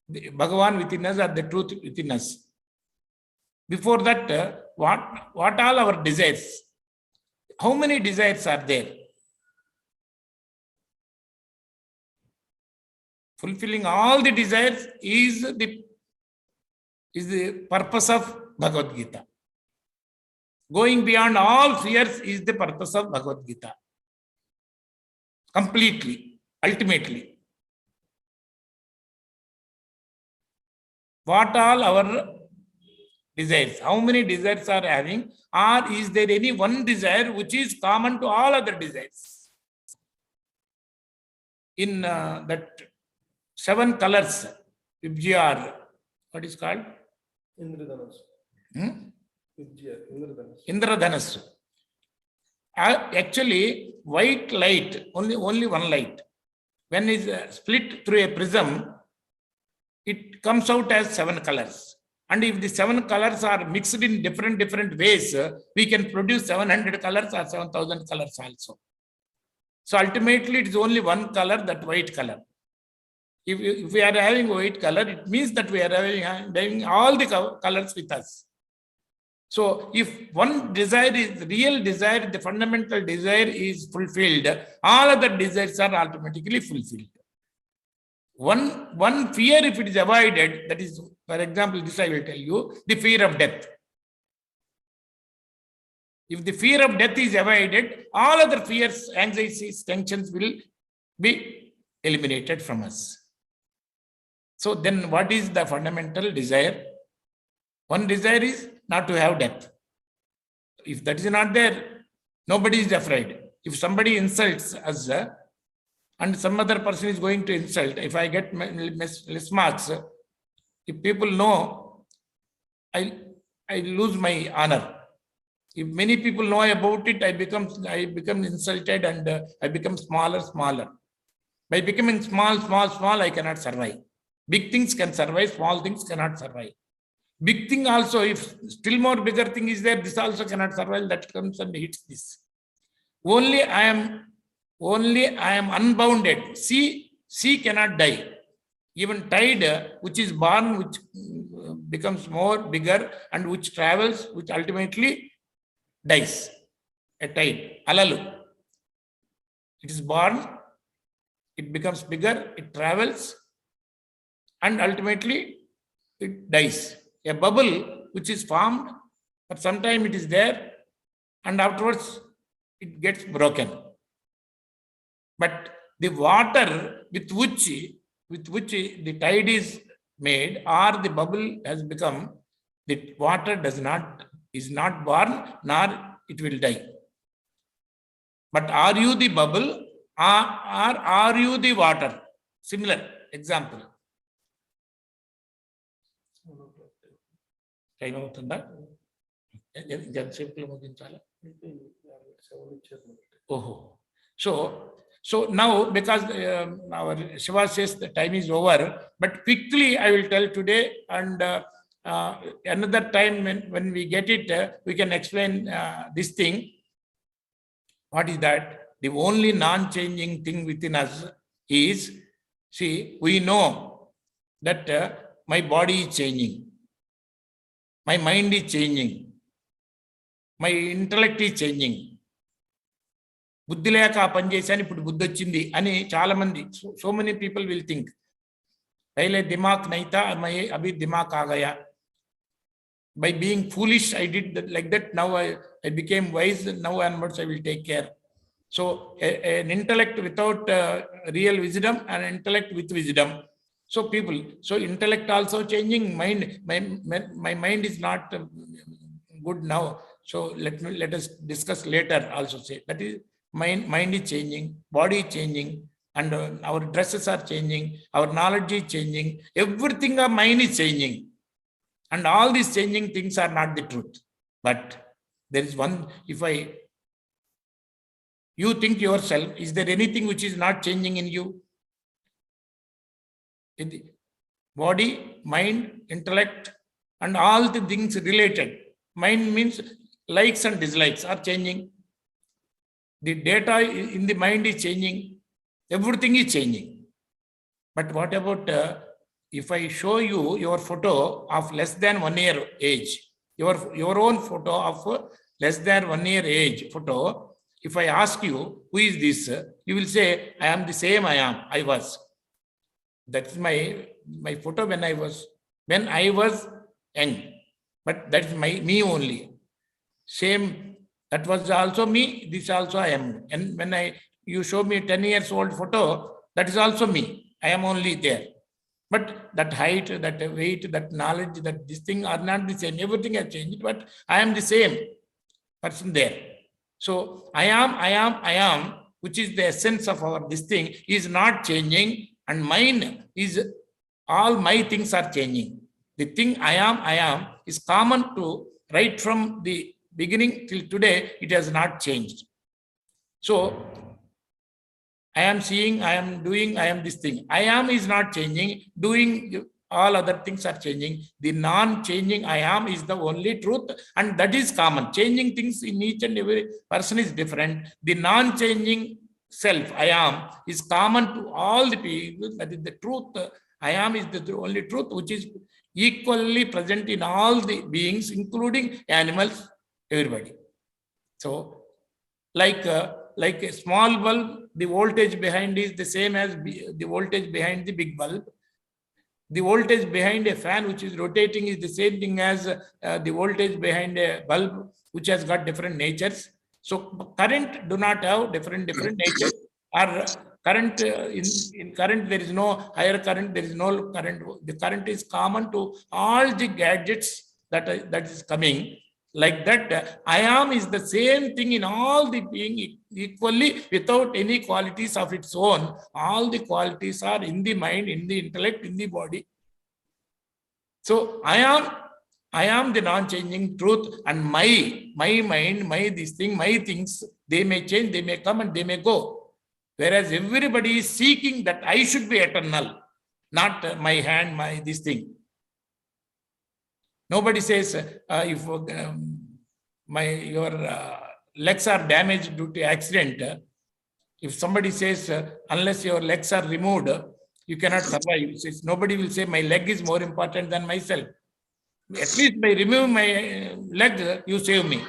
the Bhagavan within us or the truth within us. Before that, what all our desires? How many desires are there? Fulfilling all the desires is the purpose of Bhagavad Gita. Going beyond all fears is the purpose of Bhagavad Gita. Completely, ultimately. What all our desires? How many desires are having? Or is there any one desire which is common to all other desires? In that 7 colors, Vibjyar, what is called? Indradhanasu. Actually, white light, only one light. When it is split through a prism, it comes out as 7 colors. And if the 7 colors are mixed in different ways, we can produce 700 colors or 7,000 colors also. So ultimately, it is only one color, that white color. If we are having white color, it means that we are having all the colors with us. So if one desire is real desire, the fundamental desire is fulfilled, all other desires are automatically fulfilled. One fear, if it is avoided, that is, for example, this I will tell you, the fear of death. If the fear of death is avoided, all other fears, anxieties, tensions will be eliminated from us. So then what is the fundamental desire? One desire is not to have death. If that is not there, nobody is afraid. If somebody insults us and some other person is going to insult, if I get less marks, if people know, I lose my honor. If many people know about it, I become insulted and I become smaller. By becoming small, I cannot survive. Big things can survive, small things cannot survive. Big thing also, if still more bigger thing is there, this also cannot survive, that comes and hits this. Only I am unbounded. Sea cannot die. Even tide, which is born, which becomes more bigger and which travels, which ultimately dies. A tide, alalu. It is born, it becomes bigger, it travels, and ultimately it dies. A bubble which is formed, but sometime it is there, and afterwards it gets broken. But the water with which the tide is made, or the bubble has become, the water is not born, nor it will die. But are you the bubble, or are you the water? Similar example. Time అవుతుందా? Oh, so now, because our Shiva says the time is over, but quickly I will tell today, and another time when we get it, we can explain this thing. What is that? The only non-changing thing within us is, see, we know that my body is changing, my mind is changing, my intellect is changing. బుద్ధి లేక ఆ పని చేశాను, ఇప్పుడు బుద్ధి వచ్చింది అని చాలా మంది, so many people will think, పహలే దిమాగ్ నహీ థా, మై అభి దిమాగ్ ఆ Gaya. By being foolish, I did that, like that. Now I became wise. Now onwards I will take care. So an intellect without real wisdom, and intellect with wisdom. So intellect also changing. My mind is not good now. So let us discuss later. Also say that is. Mind is changing, body is changing, and our dresses are changing, our knowledge is changing, everything of mind is changing. And all these changing things are not the truth. But there is one, you think yourself, is there anything which is not changing in you? In the body, mind, intellect, and all the things related. Mind means likes and dislikes are changing. The data in the mind is changing. Everything is changing. But what about if I show you your photo of less than 1 year age, your own photo of less than 1 year age photo, if I ask you, who is this? You will say, I am the same I was. That's my photo when I was young. But that's me only. Same. That was also me, this also I am. And when you show me 10 years old photo, that is also me. I am only there. But that height, that weight, that knowledge, that this thing are not the same. Everything has changed, but I am the same person there. So I am, which is the essence of this thing, is not changing, and mine is, all my things are changing. The thing I am is common to right from the beginning till today. It has not changed. So I am seeing, I am doing, I am this thing. I am is not changing. Doing all other things are changing. The non-changing I am is the only truth, and that is common. Changing things in each and every person is different. The non-changing self, I am, is common to all the people. That is the truth. I am is the only truth, which is equally present in all the beings, including animals, everybody. So, like a small bulb, the voltage behind is the same as the voltage behind the big bulb. The voltage behind a fan which is rotating is the same thing as the voltage behind a bulb which has got different natures. So current do not have different natures. Or current in current there is no higher current, there is no current. The current is common to all the gadgets that is coming. Like that, I am is the same thing in all the being equally without any qualities of its own. All the qualities are in the mind, in the intellect, in the body. So I am the non-changing truth, and my mind, my this thing, my things, they may change, they may come and they may go. Whereas everybody is seeking that I should be eternal, not my hand, my this thing. Nobody says if your legs are damaged due to accident. If somebody says unless your legs are removed, you cannot survive. Nobody will say my leg is more important than myself. At least by removing my leg, you save me.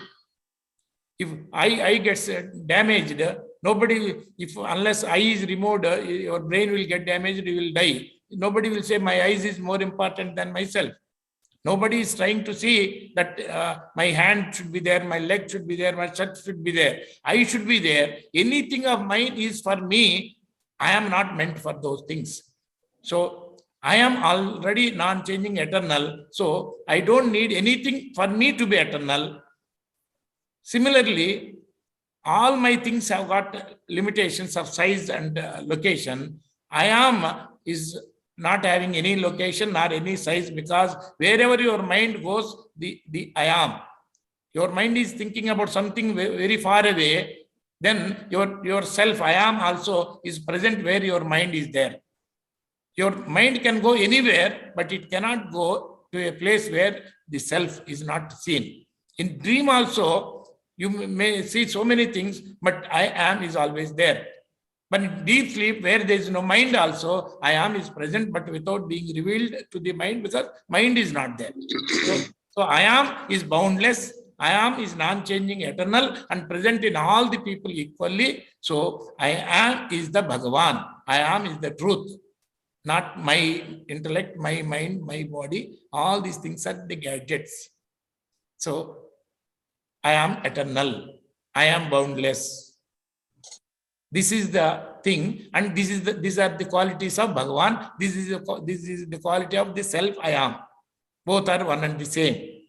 If eye gets damaged, nobody, unless eye is removed, your brain will get damaged, you will die. Nobody will say my eyes is more important than myself. Nobody is trying to see that my hand should be there, my leg should be there, my shirt should be there, I should be there. Anything of mine is for me. I am not meant for those things. So I am already non-changing, eternal. So I don't need anything for me to be eternal. Similarly, all my things have got limitations of size and location. I am is not having any location nor any size, because wherever your mind goes, the I am. Your mind is thinking about something very far away, then your self, I am, also is present where your mind is there. Your mind can go anywhere, but it cannot go to a place where the self is not seen. In dream also, you may see so many things, but I am is always there. But in deep sleep, where there is no mind also, I am is present, but without being revealed to the mind, because mind is not there. So I am is boundless. I am is non-changing, eternal, and present in all the people equally. So I am is the Bhagavan. I am is the truth. Not my intellect, my mind, my body. All these things are the gadgets. So I am eternal. I am boundless. This is the thing, and these are the qualities of Bhagavan. This is the quality of the self I am. Both are one and the same.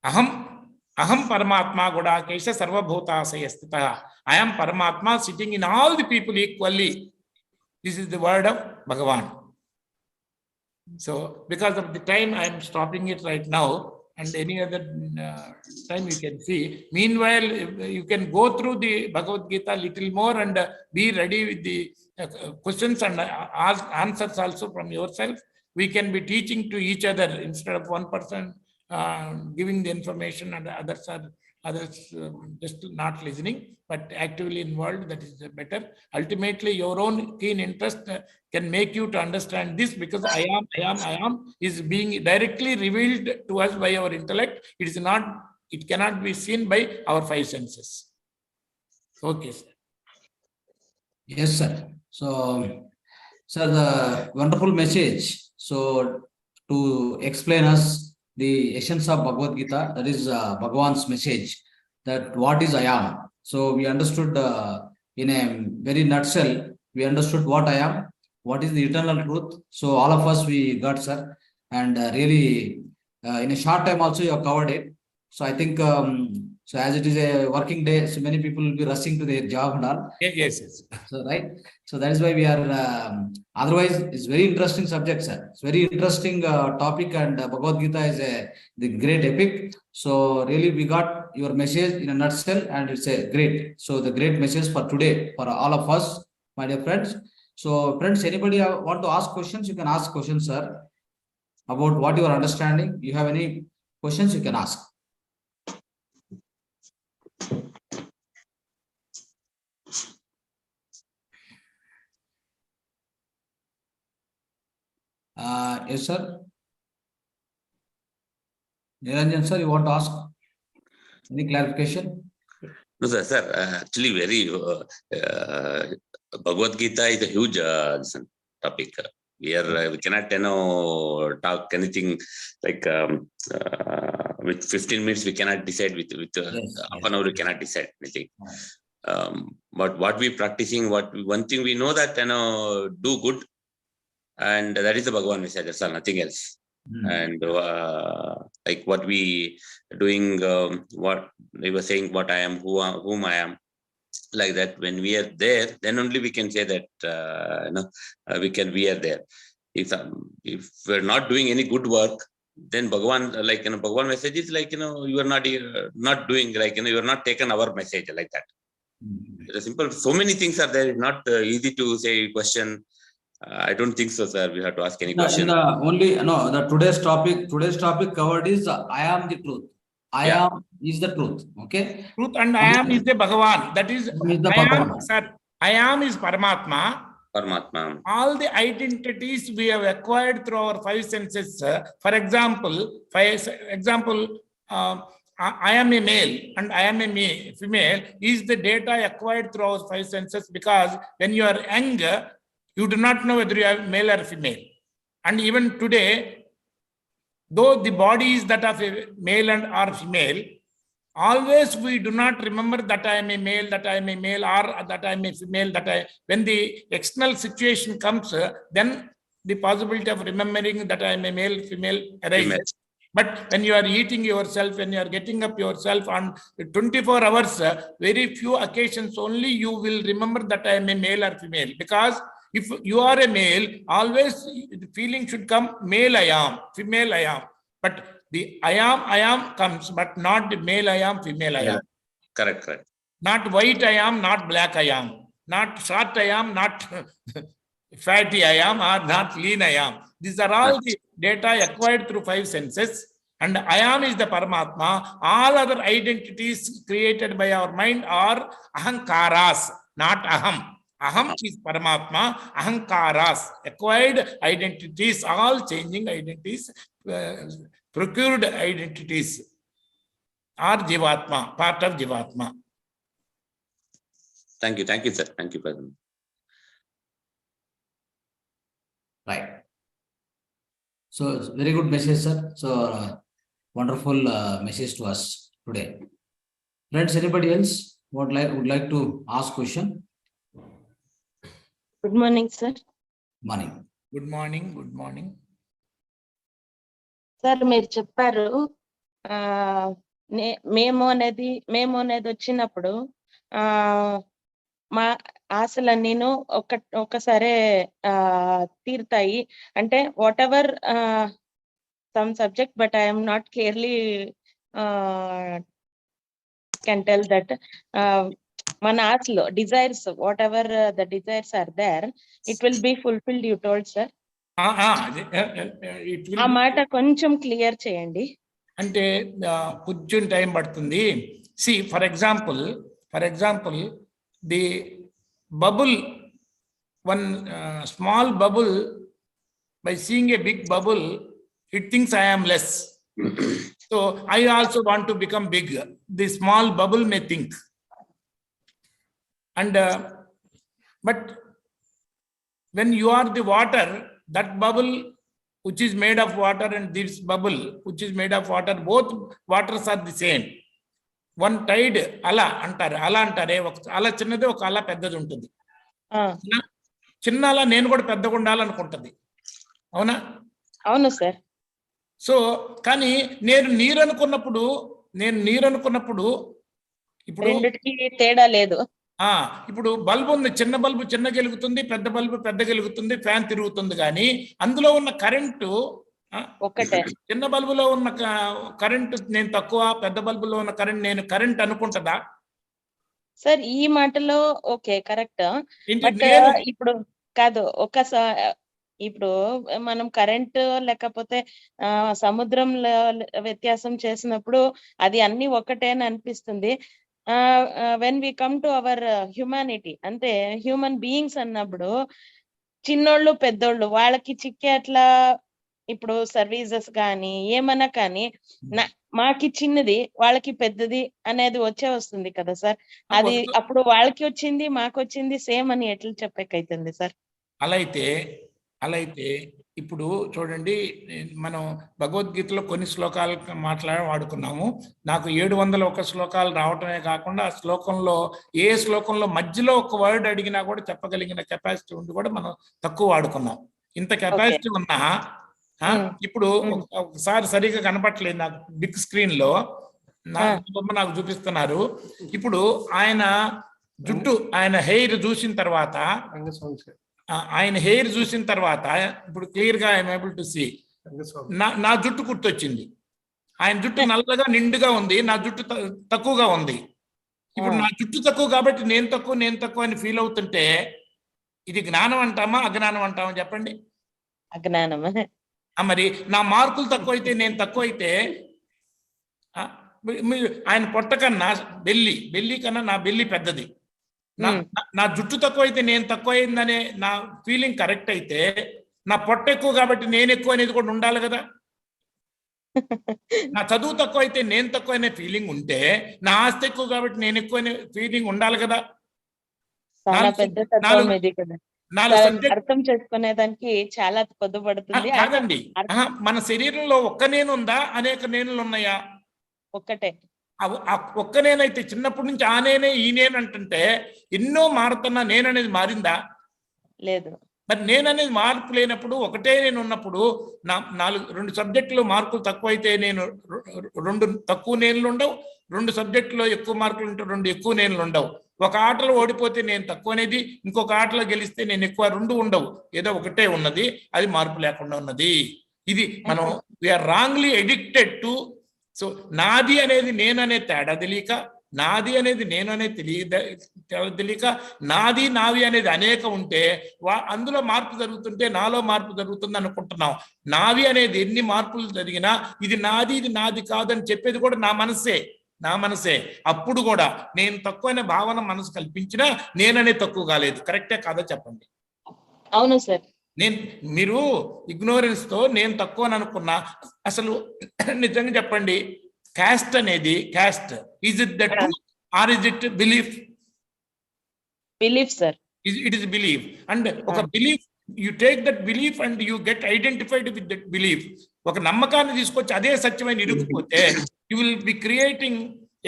Aham Paramatma Godakesha Sarva Bhutasaya Stitaha. I am Paramatma sitting in all the people equally. This is the word of Bhagavan. So, because of the time, I am stopping it right now. And any other time you can see. Meanwhile, you can go through the Bhagavadgita little more and be ready with the questions and ask answers also from yourself. We can be teaching to each other instead of one person giving the information and others just not listening, but actively involved. That is better. Ultimately, your own keen interest can make you to understand this, because I am is being directly revealed to us by our intellect. It is not. It cannot be seen by our five senses. Okay, sir. Yes, sir. So, sir, the wonderful message. So, to explain us the essence of Bhagavad Gita, that is Bhagavan's message, that what is I am. So we understood in a very nutshell, we understood what I am, what is the eternal truth. So all of us, we got, sir. And really, in a short time also, you have covered it. So I think, so as it is a working day, so many people will be rushing to their job and all. Yes. So, right. So that is why we are, otherwise it's very interesting subject, sir. It's very interesting topic, and Bhagavad Gita is the great epic. So really we got your message in a nutshell, and it's a great. So the great message for today, for all of us, my dear friends. So friends, anybody want to ask questions? You can ask questions, sir, about what you are understanding. You have any questions, you can ask. Yes, sir. Niranjan, sir, you want to ask any clarification? No, sir. Actually, very Bhagavadgita is a huge topic. We cannot talk anything like with 15 minutes. We cannot decide with half an hour. We cannot decide anything. But what we practicing, one thing we know that do good, and that is the Bhagavan message. That's all, nothing else. And like what we doing, what they were saying, what I am, whom I am, like that. When we are there, then only we can say that we are there. If we're not doing any good work, then Bhagavan, like Bhagavan message is like you are not doing, like you are not taken our message, like that. It's simple. So many things are there. It's not easy to say question. I don't think so, sir. We have to ask any question. Today's topic covered is I am the truth. I am is the truth. Okay. Truth and I am is the Bhagavan. That is, I am, sir. I am is Paramatma. Paramatma. All the identities we have acquired through our five senses. For example, I am a male and I am a female is the data acquired through our five senses, because when you are young, you do not know whether you are male or female. And even today, though the body is that of a male and or female, always we do not remember that I am a male, or that I am a female, when the external situation comes, then the possibility of remembering that I am a male, female arises. But when you are eating yourself, when you are getting up yourself on 24 hours, very few occasions only you will remember that I am a male or female. Because if you are a male, always the feeling should come male I am, female I am. But the I am comes, but not the male I am, female I am. Correct. Not white I am, not black I am. Not short I am, not fatty I am, or not lean I am. These are all the data acquired through five senses. And I am is the Paramatma. All other identities created by our mind are ahankaras, not aham. Aham is Paramatma, ahankaras, acquired identities, all changing identities, procured identities, are Jivatma, part of Jivatma. Thank you, sir. Thank you, President. Right. So it's very good message, sir. So wonderful message to us today. Friends, anybody else would like to ask question? Good morning, sir. Morning. Good morning. Sir, మీరు చెప్పారు మేము అనేది వచ్చినప్పుడు మా ఆశలన్నీను ఒకసారి తీరుతాయి అంటే what ever some subject, but I am not clearly can tell that మన ఆశలు desires, whatever the desires are there, it will be fulfilled, you told, sir. ఆ మాట కొంచెం క్లియర్ చేయండి. అంటే కొంచెం టైం పడుతుంది. See, for example, the bubble, one small bubble, by seeing a big bubble, it thinks I am less. So I also want to become big. The small bubble may think. And but when you are the water, that bubble which is made of water and this bubble which is made of water, both waters are the same. One tide ala antare ala chinnade oka ala peddadi untundi. చిన్న అలా నేను కూడా పెద్దగా ఉండాలనుకుంటుంది. అవునా? అవును sir. So కానీ నేను నీరు అనుకున్నప్పుడు ఇప్పుడు రెండిటికి తేడా లేదు. ఇప్పుడు బల్బు ఉంది, చిన్న బల్బు చిన్న గెలుగుతుంది, పెద్ద బల్బు పెద్ద గెలుగుతుంది, ఫ్యాన్ తిరుగుతుంది, కానీ అందులో ఉన్న కరెంటు ఒకటే. చిన్న బల్బులో ఉన్న కరెంటు నేను తక్కువ, పెద్ద బల్బులో ఉన్న కరెంట్ నేను కరెంట్ అనుకుంటుందా? సార్ ఈ మాటలో ఓకే కరెక్ట్. ఇప్పుడు కాదు ఇప్పుడు మనం కరెంట్ లేకపోతే సముద్రంలో వ్యత్యాసం చేసినప్పుడు అది అన్ని ఒకటే అని అనిపిస్తుంది. When we come to our humanity, అంటే హ్యూమన్ బీయింగ్స్ అన్నప్పుడు చిన్నోళ్ళు పెద్దోళ్ళు వాళ్ళకి చిక్కే అట్లా ఇప్పుడు సర్వీసెస్ కానీ ఏమన్నా కానీ మాకి చిన్నది వాళ్ళకి పెద్దది అనేది వస్తుంది కదా సార్. అది అప్పుడు వాళ్ళకి వచ్చింది మాకు వచ్చింది సేమ్ అని ఎట్లా చెప్పకైతుంది సార్? అలా అయితే ఇప్పుడు చూడండి, మనం భగవద్గీతలో కొన్ని శ్లోకాలు వాడుకున్నాము. నాకు 701 శ్లోకాలు రావటమే కాకుండా ఆ శ్లోకంలో ఏ శ్లోకంలో మధ్యలో ఒక వర్డ్ అడిగినా కూడా చెప్పగలిగిన కెపాసిటీ ఉండి కూడా మనం తక్కువ వాడుకున్నాం. ఇంత కెపాసిటీ ఉన్నా ఇప్పుడు ఒకసారి సరిగా కనపట్లేదు నాకు బిగ్ స్క్రీన్ లో, నాకు చూపిస్తున్నారు. ఇప్పుడు ఆయన జుట్టు, ఆయన హెయిర్ చూసిన తర్వాత ఇప్పుడు క్లియర్ గా ఐఎమ్ ఏబుల్ టు సీ నా జుట్టు గుర్తొచ్చింది. ఆయన జుట్టు నల్లగా నిండుగా ఉంది, నా జుట్టు తక్కువగా ఉంది. ఇప్పుడు నా జుట్టు తక్కువ కాబట్టి నేను తక్కువ అని ఫీల్ అవుతుంటే ఇది జ్ఞానం అంటామా అజ్ఞానం అంటామా చెప్పండి? అజ్ఞానం. మరి నా మార్కులు తక్కువైతే నేను తక్కువైతే, ఆయన పొట్ట కన్నా బెల్లి కన్నా నా బెల్లి పెద్దది. నా జుట్టు తక్కువైతే నేను తక్కువైందనే నా ఫీలింగ్ కరెక్ట్ అయితే, నా పొట్ట ఎక్కువ కాబట్టి నేను ఎక్కువ అనేది కూడా ఉండాలి కదా. నా చదువు తక్కువ అయితే నేను తక్కువ అనే ఫీలింగ్ ఉంటే, నా ఆస్తి ఎక్కువ కాబట్టి నేను ఎక్కువ అనే ఫీలింగ్ ఉండాలి కదా. అర్థం చేసుకునేదానికి చాలా పొద్దుపడుతుంది. కాదండి, మన శరీరంలో ఒక్క నేను ఉందా, అనేక నేనులు ఉన్నాయా? ఒక్కటే. ఒక్క నేనైతే చిన్నప్పటి నుంచి ఆ నేనే ఈ నేను అంటుంటే ఎన్నో మారుతున్నా నేననేది మారిందా? లేదు. మరి నేననేది మార్పు లేనప్పుడు, ఒకటే నేను ఉన్నప్పుడు, రెండు సబ్జెక్టులో మార్కులు తక్కువైతే నేను 2 తక్కువ నేనులు ఉండవు, 2 సబ్జెక్టులో ఎక్కువ మార్కులు ఉంటే 2 ఎక్కువ నేనులు ఉండవు. ఒక ఆటలో ఓడిపోతే నేను తక్కువ అనేది, ఇంకొక ఆటలో గెలిస్తే నేను ఎక్కువ, 2 ఉండవు. ఏదో ఒకటే ఉన్నది, అది మార్పు లేకుండా ఉన్నది. ఇది మనం we are wrongly addicted to. So నాది అనేది నేననే తేడా తెలియక, నాది అనేది నేను అనేది తెలియక, నాది నావి అనేది అనేక ఉంటే అందులో మార్పు జరుగుతుంటే నాలో మార్పు జరుగుతుంది అనుకుంటున్నాం. నావి అనేది ఎన్ని మార్పులు జరిగినా ఇది నాది కాదని చెప్పేది కూడా నా మనసే. అప్పుడు కూడా నేను తక్కువ అనే భావన మనసు కల్పించినా నేననే తక్కువ కాలేదు. కరెక్టే కాదా చెప్పండి? అవును సార్. మీరు ఇగ్నోరెన్స్ తో నేను తక్కువ అని అనుకున్నా, అసలు నిజంగా చెప్పండి, క్యాస్ట్ అనేది is it the truth or is it belief? Belief sir. It is belief. And ఒక belief, you take that belief and you get identified with that belief. ఒక నమ్మకాన్ని తీసుకొచ్చి అదే సత్యమైన ఇరుక్కుపోతే you will be creating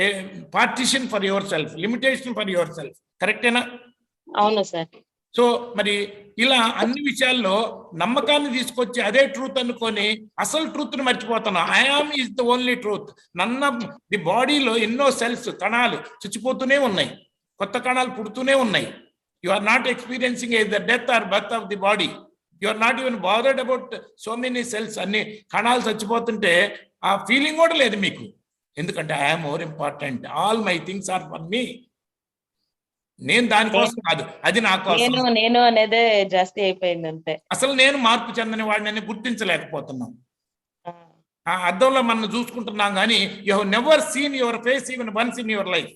a partition for yourself, limitation for yourself. కరెక్టేనా? అవును sir. So మరి ఇలా అన్ని విషయాల్లో నమ్మకాన్ని తీసుకొచ్చి అదే ట్రూత్ అనుకొని అసలు ట్రూత్ ని మర్చిపోతున్నాం. I am is the only truth. The బాడీలో ఎన్నో సెల్స్, కణాలు చచ్చిపోతూనే ఉన్నాయి, కొత్త కణాలు పుడుతూనే ఉన్నాయి. You are not experiencing the death or birth of the body. You are not even bothered about so many cells. అన్ని కణాలు చచ్చిపోతుంటే ఆ ఫీలింగ్ కూడా లేదు మీకు. ఎందుకంటే I am more important, all my things are for me. నేను దానికోసం కాదు, అది నా కోసం. నేను అనేదే జాస్తి అయిపోయింది అంతే. అసలు నేను మార్పు చెందని వాడిని గుర్తించలేకపోతున్నాం. ఆ అద్దంలో మనం చూసుకుంటున్నాం కానీ you have never seen your face even once in your life.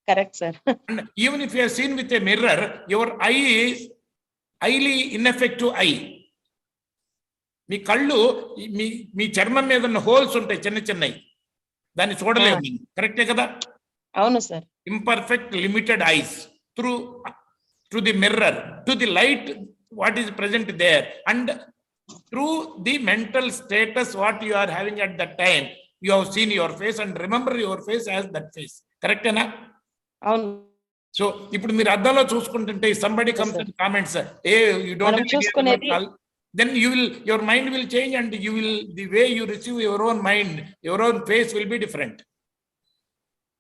Correct sir. And even if you have seen with a mirror, your eye is highly ineffective eye. మీ కళ్ళు, మీ చర్మం మీద ఉన్న హోల్స్ ఉంటాయి చిన్నవి, దాన్ని చూడలేము. కరెక్టే కదా? అవును sir. Imperfect, limited eyes through the mirror, to the light what is present there, and through the mental status what you are having at that time, you have seen your face and remember your face as that face. Correct ena? అవును. So ఇప్పుడు మీరు అద్దంలో చూసుకుంటుంటే somebody comes and comments, hey you don't చూసుకునేది, then your mind will change and the way you receive your own mind, your own face will be different.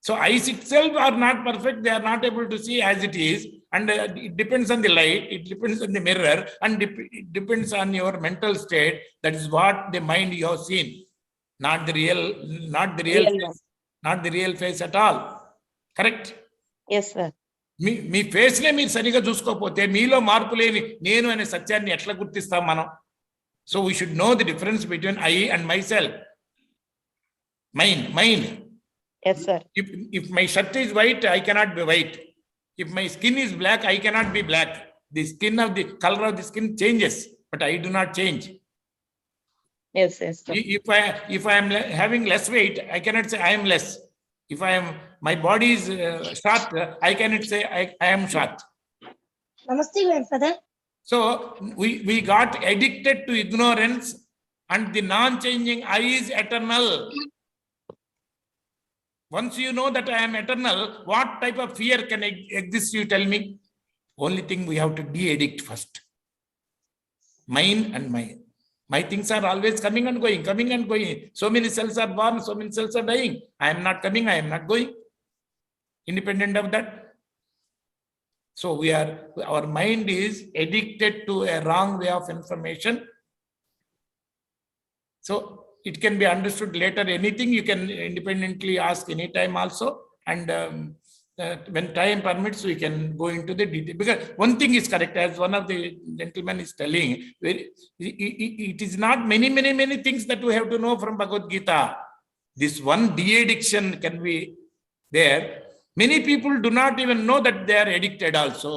So eyes itself are not perfect, they are not able to see as it is, and it depends on the light, it depends on the mirror, and it depends on your mental state. That is what the mind you have seen, not the real face, not the real face at all. Correct? Yes sir. మీ ఫేస్నే మీరు సరిగా చూసుకోకపోతే మీలో మార్పు లేని నేను అనే సత్యాన్ని ఎట్లా గుర్తిస్తాం మనం? So we should know the difference between I and my self. Mind. Yes, sir. If my shirt is white, I cannot be white. If my skin is black, I cannot be black. The color of the skin changes, but I do not change. Yes, sir. If I am having less weight, I cannot say I am less. If my body is short, I cannot say I am short. Namaste, grandfather. So we got addicted to ignorance, and the non-changing I is eternal. Once you know that I am eternal, what type of fear can exist, you tell me? Only thing we have to de-addict first. Mine and mine. My things are always coming and going. So many cells are born, so many cells are dying. I am not coming, I am not going. Independent of that. So our mind is addicted to a wrong way of information. So it can be understood later. Anything you can independently ask anytime also. And when time permits, we can go into the detail. Because one thing is correct, as one of the gentlemen is telling, it is not many things that we have to know from Bhagavadgita. This one de-addiction can be there. Many people do not even know that they are addicted also.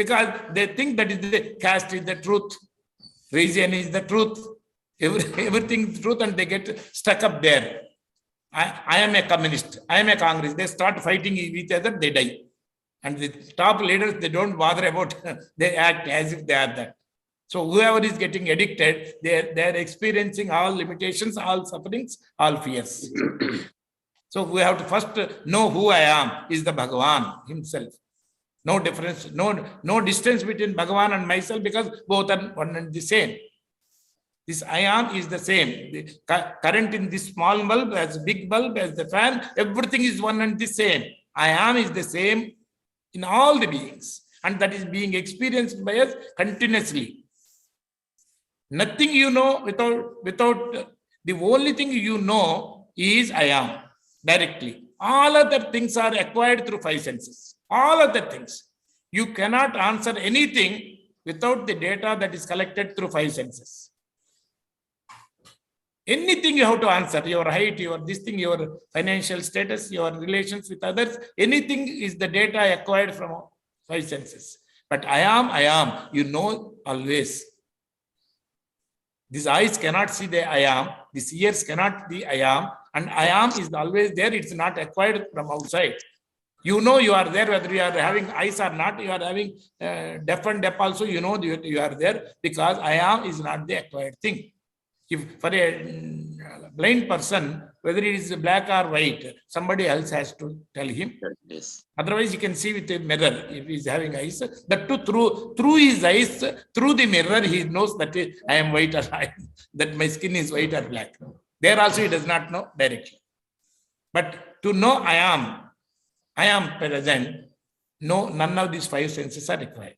Because they think that is the caste is the truth, religion is the truth. Everything is truth, and they get stuck up there. I am a communist, I am a Congress. They start fighting each other, they die. And the top leaders, they don't bother about, they act as if they are that. So whoever is getting addicted, they are experiencing all limitations, all sufferings, all fears. So we have to first know who I am, is the Bhagavan himself. No difference, no distance between Bhagavan and myself, because both are one and the same. This I am is the same. The current in this small bulb, as big bulb, as the fan, everything is one and the same. I am is the same in all the beings, and that is being experienced by us continuously. Nothing you know without the only thing you know is I am directly. All other things are acquired through five senses. All other things. You cannot answer anything without the data that is collected through five senses. Anything you have to answer, your height, your this thing, your financial status, your relations with others, anything is the data acquired from five senses. But I am, you know always. These eyes cannot see the I am, these ears cannot be I am, and I am is always there, it's not acquired from outside. You know you are there, whether you are having eyes or not, you are having deaf and deaf also, you know you are there, because I am is not the acquired thing. If for a blind person, whether it is black or white, somebody else has to tell him. Yes. Otherwise, you can see with a mirror if he is having eyes. That too, through his eyes, through the mirror, he knows that I am white or that my skin is white or black. There also he does not know directly. But to know I am present, no, none of these five senses are required.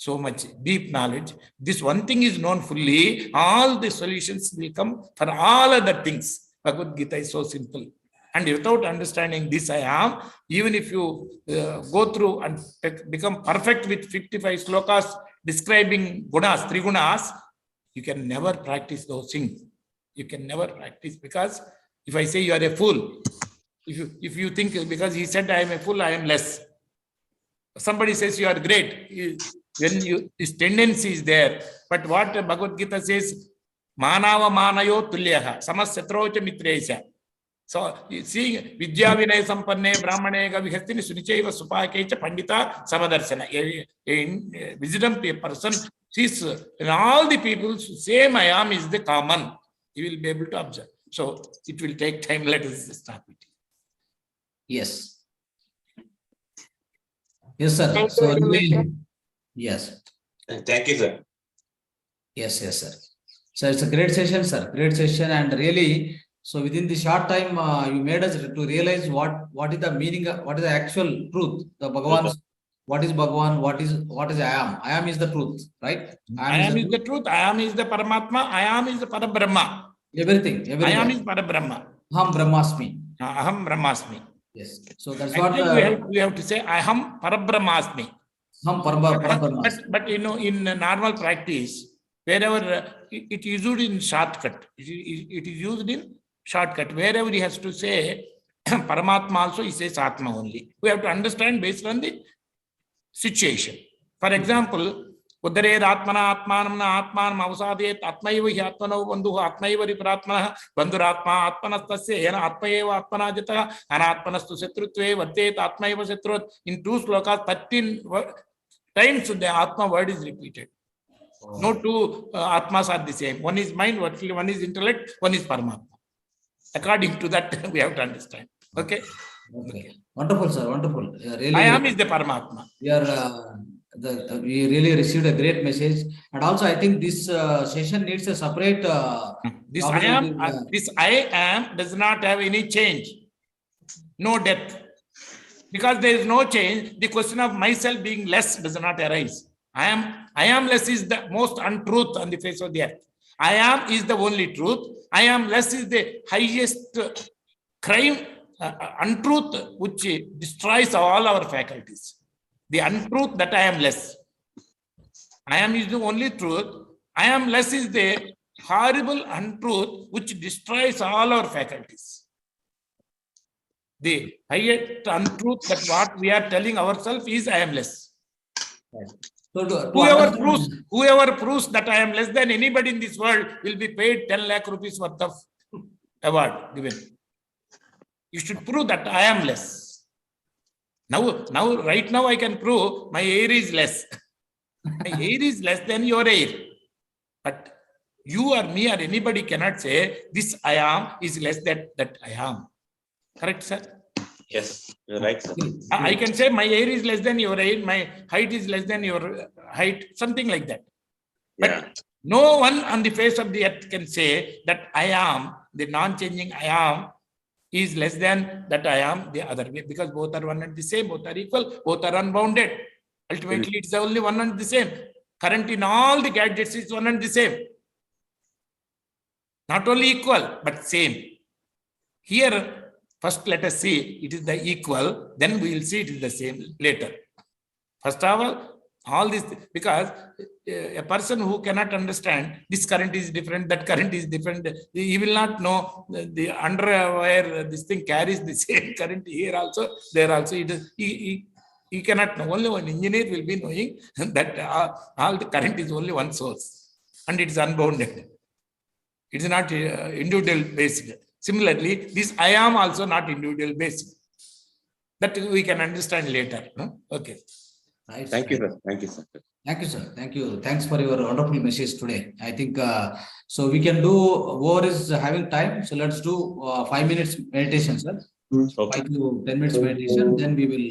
So much deep knowledge. This one thing is known fully, all the solutions will come for all other things. Bhagavad-Gita is so simple. And without understanding this I am, even if you go through and become perfect with 55 slokas describing gunas, three gunas, you can never practice those things. You can never practice, because if I say you are a fool, if you think because he said I am a fool, I am less. Somebody says you are great. When this tendency is there, but what Bhagavad-Gita says, manava manayo tulyaha samasyatrocha mitresha. So you see, vidya vinay sampanne brahmane gavihastini sunichaiva supakecha pandita samadarshana. A wisdom person sees in all the people, same I am is the common. He will be able to observe. So it will take time. Let us start with it. Yes. Yes, sir. Thank you So very much, sir. yes. Thank you, sir. Yes, sir. So it's a great session, sir. Great session, and really, so within the short time, you made us to realize what is the meaning, what is the actual truth. The Bhagavan, what is Bhagavan, what is I am. I am is the truth, right? I am is the truth. I am is the Paramatma. I am is the Parabrahma. Everything. I am is Parabrahma. Aham Brahmasmi. Aham Brahmasmi. Yes. So that's And what then we have to say, Aham Parabrahmasmi. But in normal practice, wherever it is used in shortcut, it is used in shortcut. Wherever he has to say Paramatma also, he says Atma only. We have to understand based on the situation. For example, Udared Atmana Atmanamna Atmanam Avsadayet Atmaiva Atmano Bandhu Atmaiva Ripratmana Bandhuratma Atmanastasya Yena Atmaeva Atmanajata Anatmanastu Setrutve Vadet Atmaiva Setrut. In 2 slokas, 13 times the Atma word is repeated. No two Atmas are the same. One is mind, one is intellect, one is Paramatma. According to that, we have to understand. Okay? Okay. Wonderful, sir. Wonderful. Really, I am is the Paramatma. We really received a great message. And also, I think this session needs a separate. This I am does not have any change. No depth. Because there is no change, the question of myself being less does not arise. I am less is the most untruth on the face of the earth. I am is the only truth. I am less is the highest crime, untruth, which destroys all our faculties. The untruth that I am less. I am is the only truth. I am less is the horrible untruth which destroys all our faculties. The highest untruth that what we are telling ourselves is I am less. So whoever proves that I am less than anybody in this world will be paid 10 lakh rupees worth of award given. You should prove that I am less. Right now I can prove my air is less. My air is less than your air. But you or me or anybody cannot say this I am is less than that I am. Correct, sir? Yes, you're right, sir. I can say my air is less than your air, my height is less than your height, something like that. Yeah. But no one on the face of the earth can say that I am, the non-changing I am, is less than that I am the other way, because both are one and the same, both are equal, both are unbounded. Ultimately, it's only one and the same. Current in all the gadgets is one and the same. Not only equal, but same. Here, first let us see it is the equal, then we will see it is the same later. First of all this, because a person who cannot understand this current is different, that current is different, he will not know the underwear, this thing carries the same current here also, there also. He cannot know. Only one engineer will be knowing that all the current is only one source and it is unbounded. It is not individual based. Similarly, this I am also not individual based. That we can understand later. No? Okay. Right. Thank you, sir. Thank you, sir. Thank you, sir. Thank you. Thanks for your wonderful message today. I think so. We can do whoever is having time. So let's do 5 minutes meditation, sir. Okay. 5 to 10 minutes meditation. Then we will.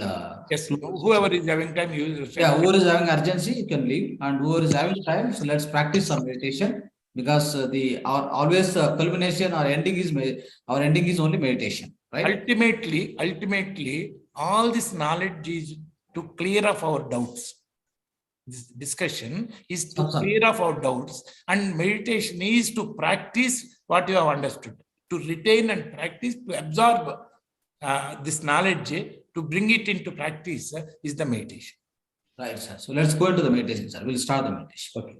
Yes. Whoever is having time, whoever is having urgency, you can leave, and whoever is having time, so let's practice some meditation, because always culmination or ending is our ending is only meditation, right? Ultimately, all this knowledge is to clear up our doubts. This discussion is to clear up our doubts, and meditation is to practice what you have understood, to retain and practice, to absorb this knowledge, to bring it into practice is the meditation. Right, sir. So let's go into the meditation, sir. We'll start the meditation. Okay.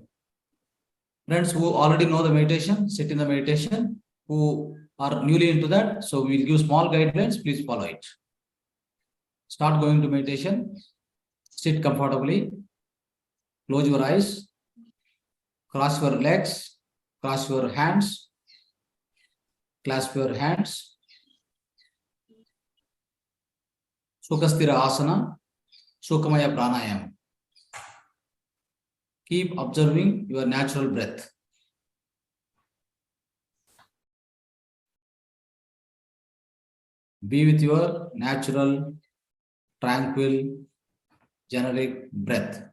Friends who already know the meditation, sit in the meditation. Who are newly into that, so we'll give small guidelines. Please follow it. Start going to meditation. Sit comfortably. Close your eyes. Cross your legs. Cross your hands. Clasp your hands. Sukhasthira asana. Sukhamaya pranayama. Keep observing your natural breath. Be with your natural, tranquil, generic breath.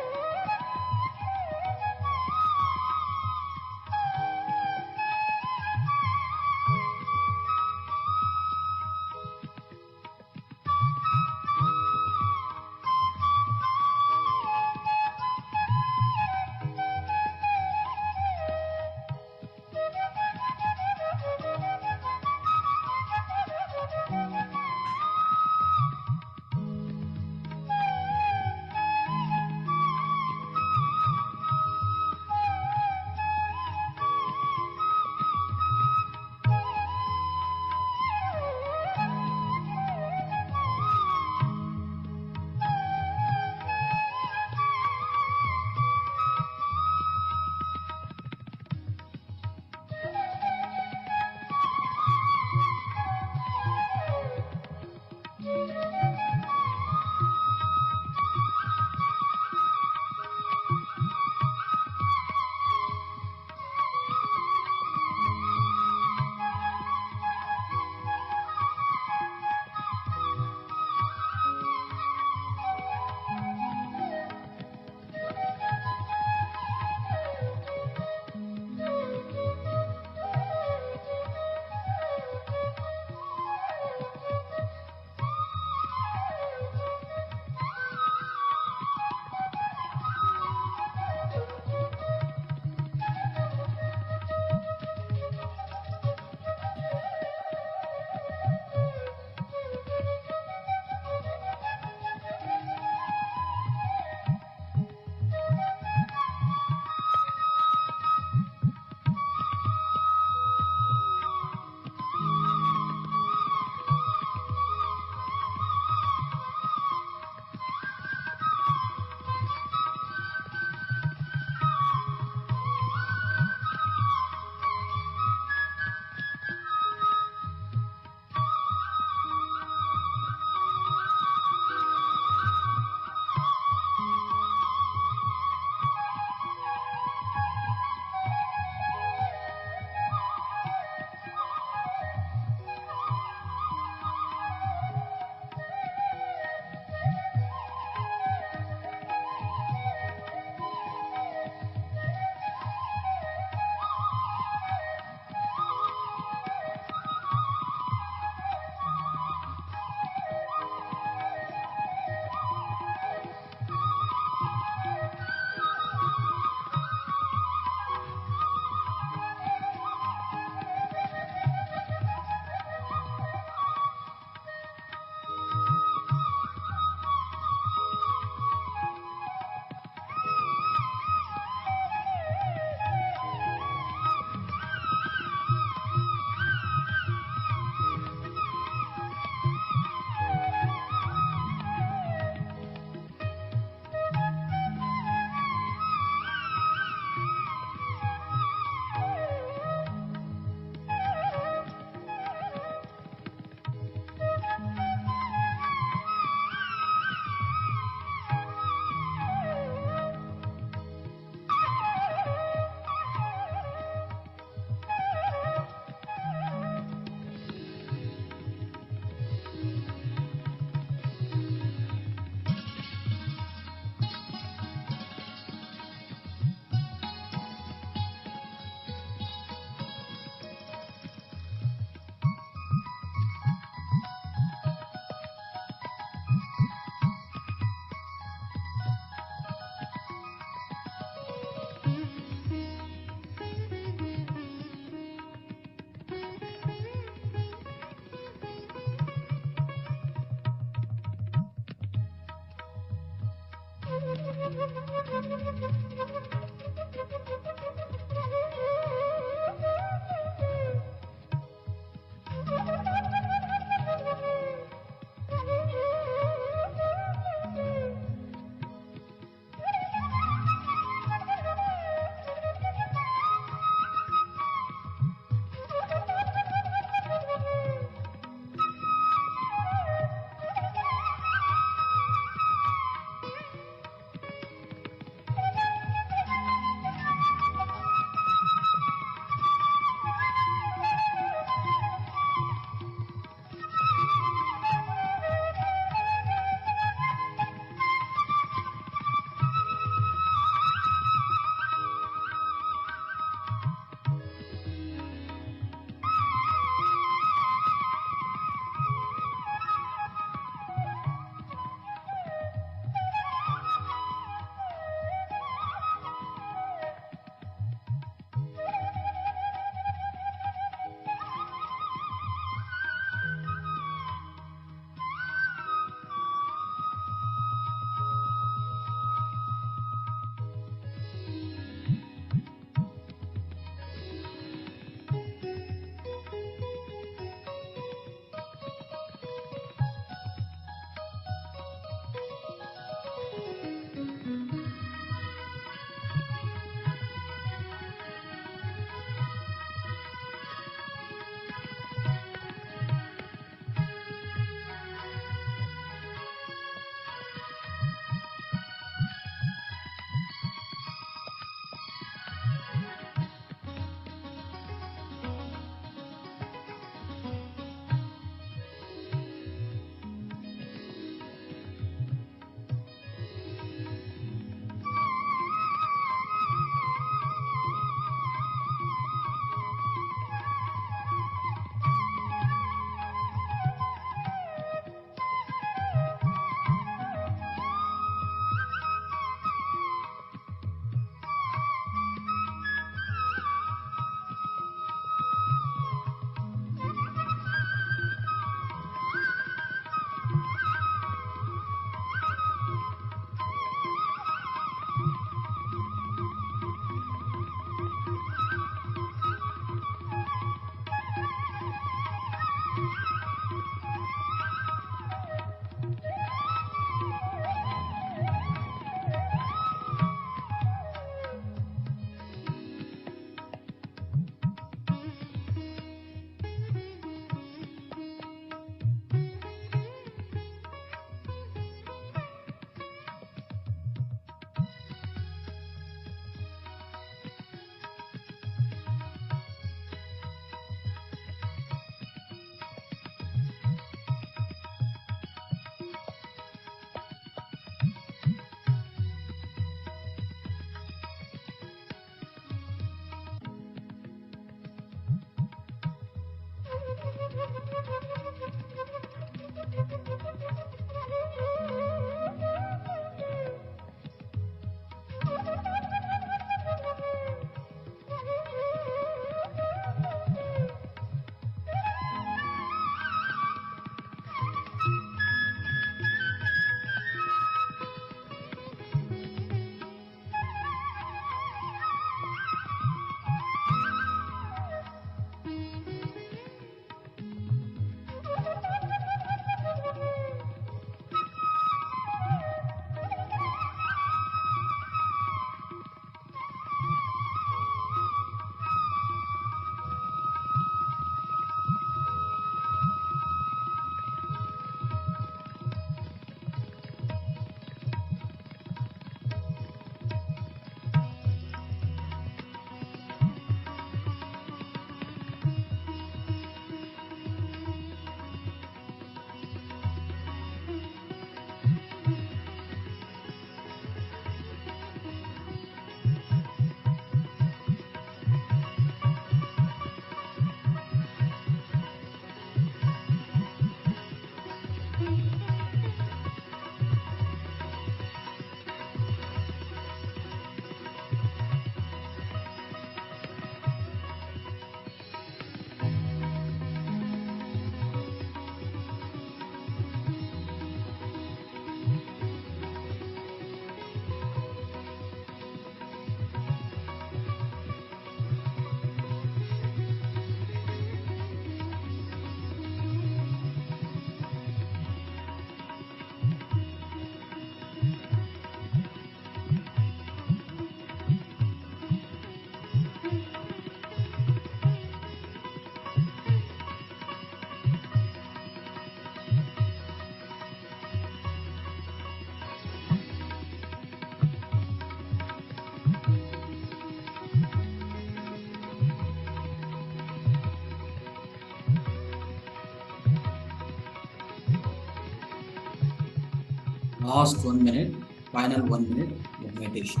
Last 1 minute, final 1 minute of meditation.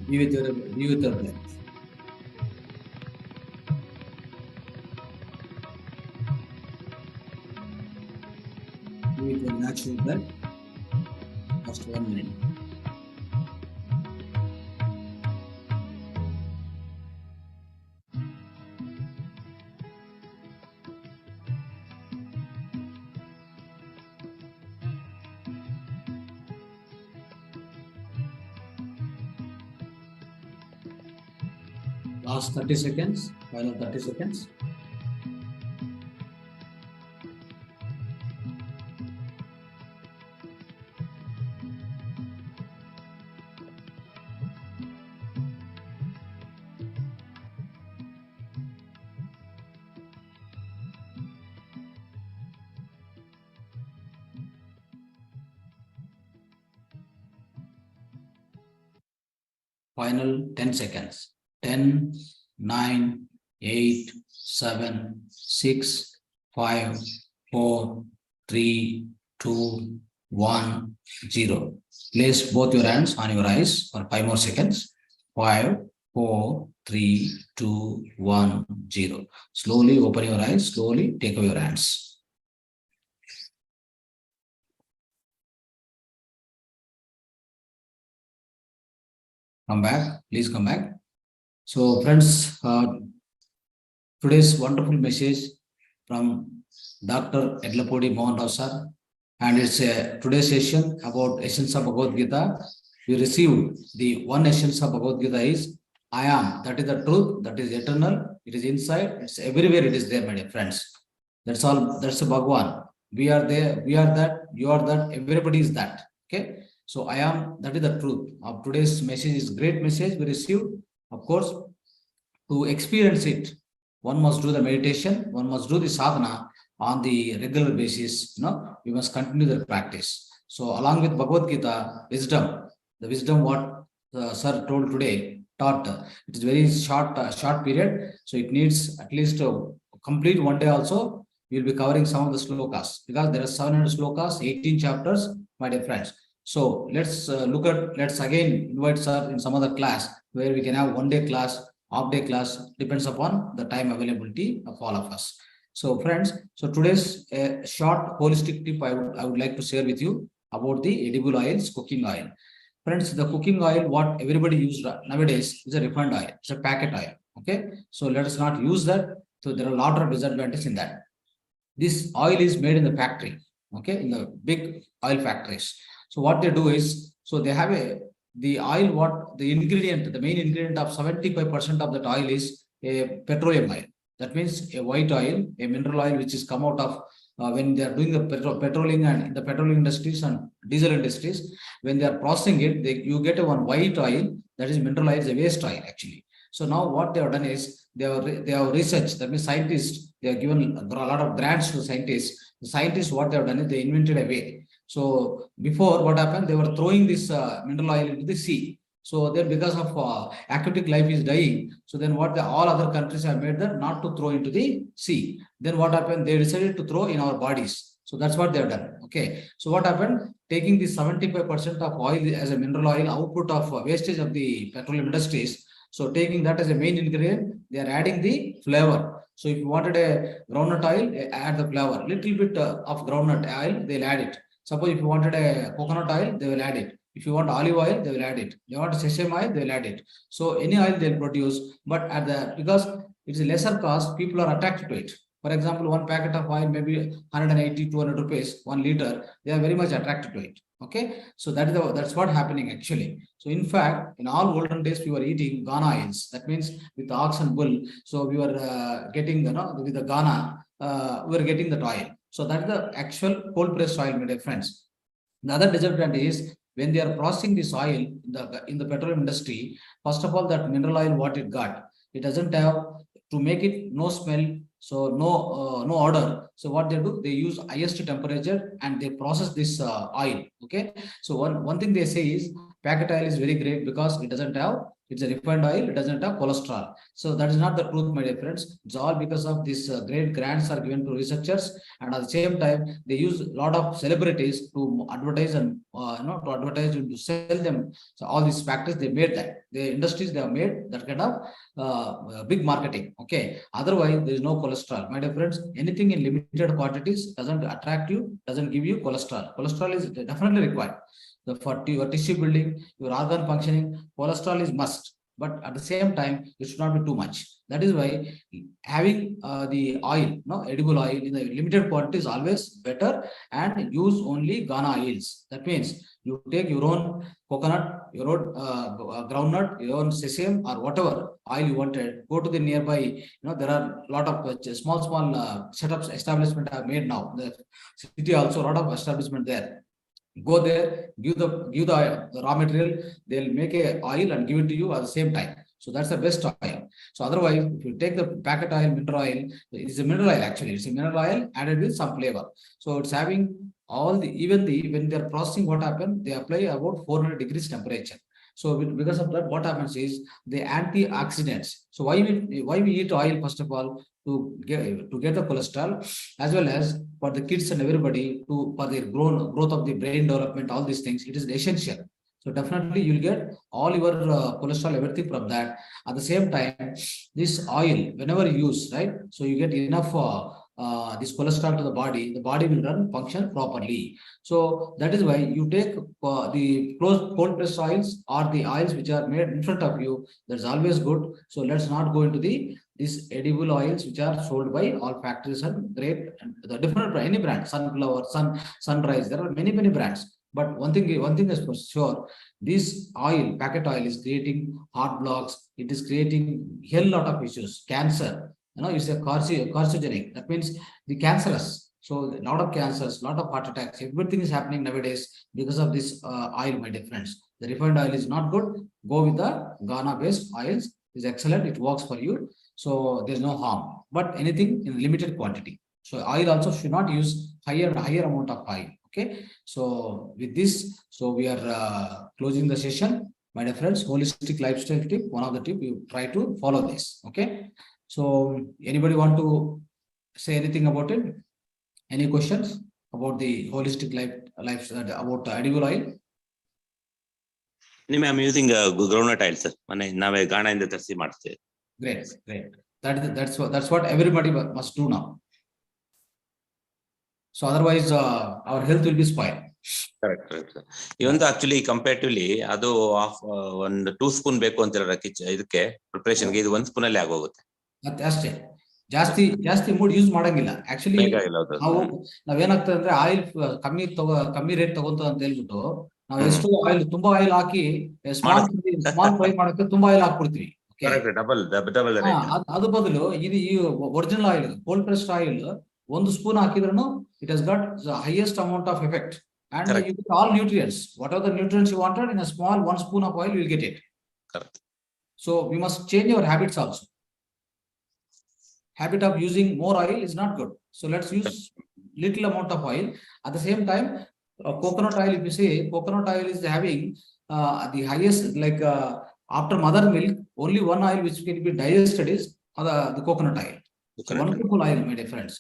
Be with your breath. Be with your natural breath. Last 1 minute. Last 30 seconds, final 30 seconds. Final 10 seconds. 10, 9, 8, 7, 6, 5, 4, 3, 2, 1, 0. Place both your hands on your eyes for 5 more seconds. 5, 4, 3, 2, 1, 0. Slowly open your eyes. Slowly take away your hands. Come back. Please come back. So friends, today's wonderful message from Dr. Yedlapalii Mohan sir, and it's a today's session about essence of Bhagavadgita. We received the one essence of Bhagavadgita is I am. That is the truth. That is eternal. It is inside. It's everywhere. It is there, my dear friends. That's all. That's the Bhagwan. We are there. We are that. You are that. Everybody is that. Okay. So I am. That is the truth of today's message. Is great message we received. Of course, to experience it, one must do the meditation, one must do the sadhana on the regular basis. We must continue the practice. So along with Bhagavad Gita, wisdom, the wisdom what sir told today, taught, it is very short period. So it needs at least complete 1 day also. We will be covering some of the slokas because there are 700 slokas, 18 chapters, my dear friends. So let's let's again invite sir in some other class where we can have 1 day class, half day class, depends upon the time availability of all of us. So friends, so today's short holistic tip I would like to share with you about the edible oils, cooking oil. Friends, the cooking oil, what everybody uses nowadays is a refined oil, it's a packet oil. Okay, so let us not use that. So there are a lot of disadvantages in that. This oil is made in the factory, okay, in the big oil factories. So what they do is, so they have the oil, what the ingredient, the main ingredient of 75% of that oil is a petroleum oil. That means a white oil, a mineral oil, which is come out of when they are doing the petroleum and in the petroleum industries and diesel industries, when they are processing it, you get one white oil, that is mineral oil, is a waste oil actually. So now what they have done is they have researched, that means scientists, they have given a lot of grants to scientists. The scientists, what they have done is they invented a way. So before, what happened, they were throwing this mineral oil into the sea. So then because of aquatic life is dying, so then what all other countries have made that not to throw into the sea. Then what happened, they decided to throw in our bodies. So that's what they have done. Okay. So what happened, taking the 75% of oil as a mineral oil output of wastage of the petroleum industries. So taking that as a main ingredient, they are adding the flavor. So if you wanted a groundnut oil, add the flavor. Little bit of groundnut oil, they'll add it. Suppose if you wanted a coconut oil, they will add it. If you want olive oil, they will add it. They want sesame oil, they will add it. So any oil they'll produce, but at the because it's a lesser cost, people are attracted to it. For example, one packet of oil maybe 180, 200 rupees, 1 liter. They are very much attracted to it. Okay, so that's what happening actually. So in fact, in all olden days, we were eating Ghana oils. That means with ox and bull. So we were getting with the Ghana, we were getting that oil. So that's the actual cold pressed oil, my dear friends. The other disadvantage is when they are processing this oil in the petroleum industry. First of all, that mineral oil, what it got, it doesn't have to make it no smell. So no odor. So what they do, they use highest temperature and they process this oil. Okay. So one thing they say is packet oil is very great because it doesn't have It's a refined oil, it doesn't have cholesterol. So that is not the truth, my dear friends. It's all because of this great grants are given to researchers, and at the same time, they use a lot of celebrities to advertise and to advertise and to sell them. So all these factors, they made that. The industries, they have made that kind of big marketing. Okay. Otherwise, there is no cholesterol. My dear friends, anything in limited quantities doesn't attract you, doesn't give you cholesterol. Cholesterol is definitely required. For your tissue building, your organ functioning, cholesterol is must. But at the same time, it should not be too much. That is why having the oil, edible oil in the limited quantity is always better, and use only Ghana oils. That means you take your own coconut, your own groundnut, your own sesame, or whatever oil you wanted. Go to the nearby. There are a lot of small setups, establishment are made now. The city also a lot of establishment there. Go there, give the raw material, they'll make a oil and give it to you at the same time. So that's the best oil. So otherwise, if you take the packet oil, mineral oil, it's a mineral oil actually. It's a mineral oil added with some flavor. So it's having all when they're processing, what happened? They apply about 400 degrees temperature. So because of that, what happens is the antioxidants. So why we eat oil, first of all, to get the cholesterol, as well as for the kids and everybody for their growth of the brain development, all these things, it is essential. So definitely you'll get all your cholesterol, everything from that. At the same time, this oil, whenever you use, right? So you get enough this cholesterol to the body will function properly. So that is why you take the cold pressed oils or the oils which are made in front of you. That's always good. So let's not go into these edible oils which are sold by all factories and great, the different any brand, Sunflower, Sunrise. There are many brands. But one thing is for sure, this oil, packet oil, is creating heart blocks. It is creating a hell lot of issues, cancer. It's a carcinogenic. That means the cancerous. So a lot of cancers, a lot of heart attacks, everything is happening nowadays because of this oil, my dear friends. The refined oil is not good. Go with the Ghana-based oils. It's excellent. It works for you. So there's no harm. But anything in limited quantity. So oil also should not use higher amount of oil. Okay. So with this, so we are closing the session. My dear friends, holistic lifestyle tip, one of the tip, you try to follow this. Okay. So anybody want to say anything about it? Any questions about the holistic lifestyle, about edible oil? I'm using groundnut oil, sir. Now Ghana in the Tarsi Marte. Great. That's what everybody must do now. So otherwise, our health will be spoiled. Correct, sir. Even though actually comparatively, adu of 2 spoon ಬೇಕು ಅಂತಿರಲ್ಲ ಇದಕ್ಕೆ preparation ಗೆ ಇದು 1 spoon ಅಲ್ಲಿ ಆಗೋಗುತ್ತೆ. ಮತ್ತೆ ಅಷ್ಟೇ, ಜಾಸ್ತಿ mood use ಮಾಡಂಗಿಲ್ಲ. ಆಕ್ಚುಲಿ ನಾವೇನಾಗ್ತದೆ ಅಂದ್ರೆ ಆಯಿಲ್ ಕಮ್ಮಿ ರೇಟ್ ತಗೊಂತ ಅಂತ ಹೇಳ್ಬಿಟ್ಟು ನಾವು ಎಷ್ಟು ಆಯಿಲ್ ತುಂಬಾ ಆಯಿಲ್ ಹಾಕಿ ಸ್ಮಾಲ್ ಫ್ರೈ ಮಾಡಕ್ಕೆ ತುಂಬಾ ಆಯಿಲ್ ಹಾಕ್ಬಿಡ್ತೀವಿ. ಡಬಲ್ ಅದು ಬದಲು ಇದು ಈ original oil, cold pressed oil 1 spoon ಹಾಕಿದ್ರು it has got the highest amount of effect, and you get all nutrients. Whatever the nutrients you wanted in a small 1 spoon of oil, you will get it. Correct. So we must change our habits also. Habit of using more oil is not good. So let's use little amount of oil. At the same time, coconut oil, if you say, coconut oil is having the highest, like after mother milk, only one oil which can be digested is the coconut oil. Wonderful oil, my dear friends.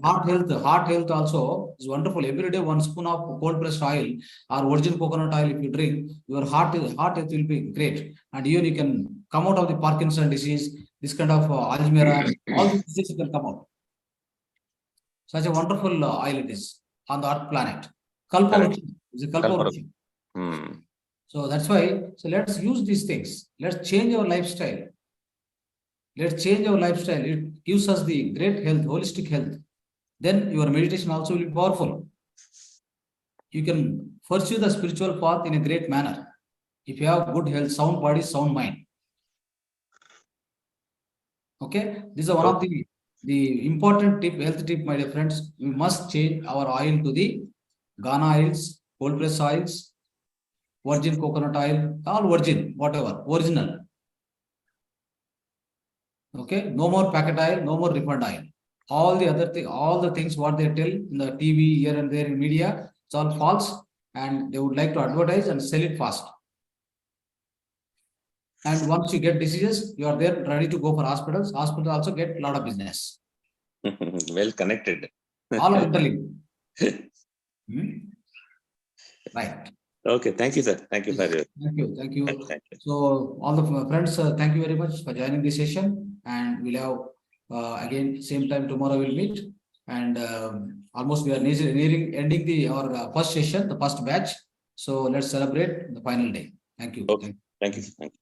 Heart health also is wonderful. Every day 1 spoon of cold pressed oil or virgin coconut oil, if you drink, your heart health will be great, and even you can come out of the Parkinson disease, this kind of Alzheimer, all these diseases can come out. Such a wonderful oil it is on the earth planet. Kalpavruksha is a Kalpavruksha. So that's why, so let's use these things. Let's change our lifestyle. Let's change our lifestyle. It gives us the great health, holistic health. Then your meditation also will be powerful. You can pursue the spiritual path in a great manner if you have good health, sound body, sound mind. Okay, this is one of the important tip, health tip, my dear friends. We must change our oil to the Ghana oils, cold press oils, virgin coconut oil, all virgin, whatever, original. Okay, no more packet oil, no more refined oil. All the other all the things what they tell in the TV here and there in media, it's all false, and they would like to advertise and sell it fast. And once you get diseases, you are there ready to go for hospitals. Hospitals also get a lot of business. Well connected. All are interlinked. Right. Okay, thank you, sir. Thank you for your. Thank you. Thank you. Thank you. So all the friends, thank you very much for joining this session. And we'll have again same time tomorrow we'll meet. And almost we are nearing ending our first session, the first batch. So let's celebrate the final day. Thank you. Okay. Thank you. Thank you.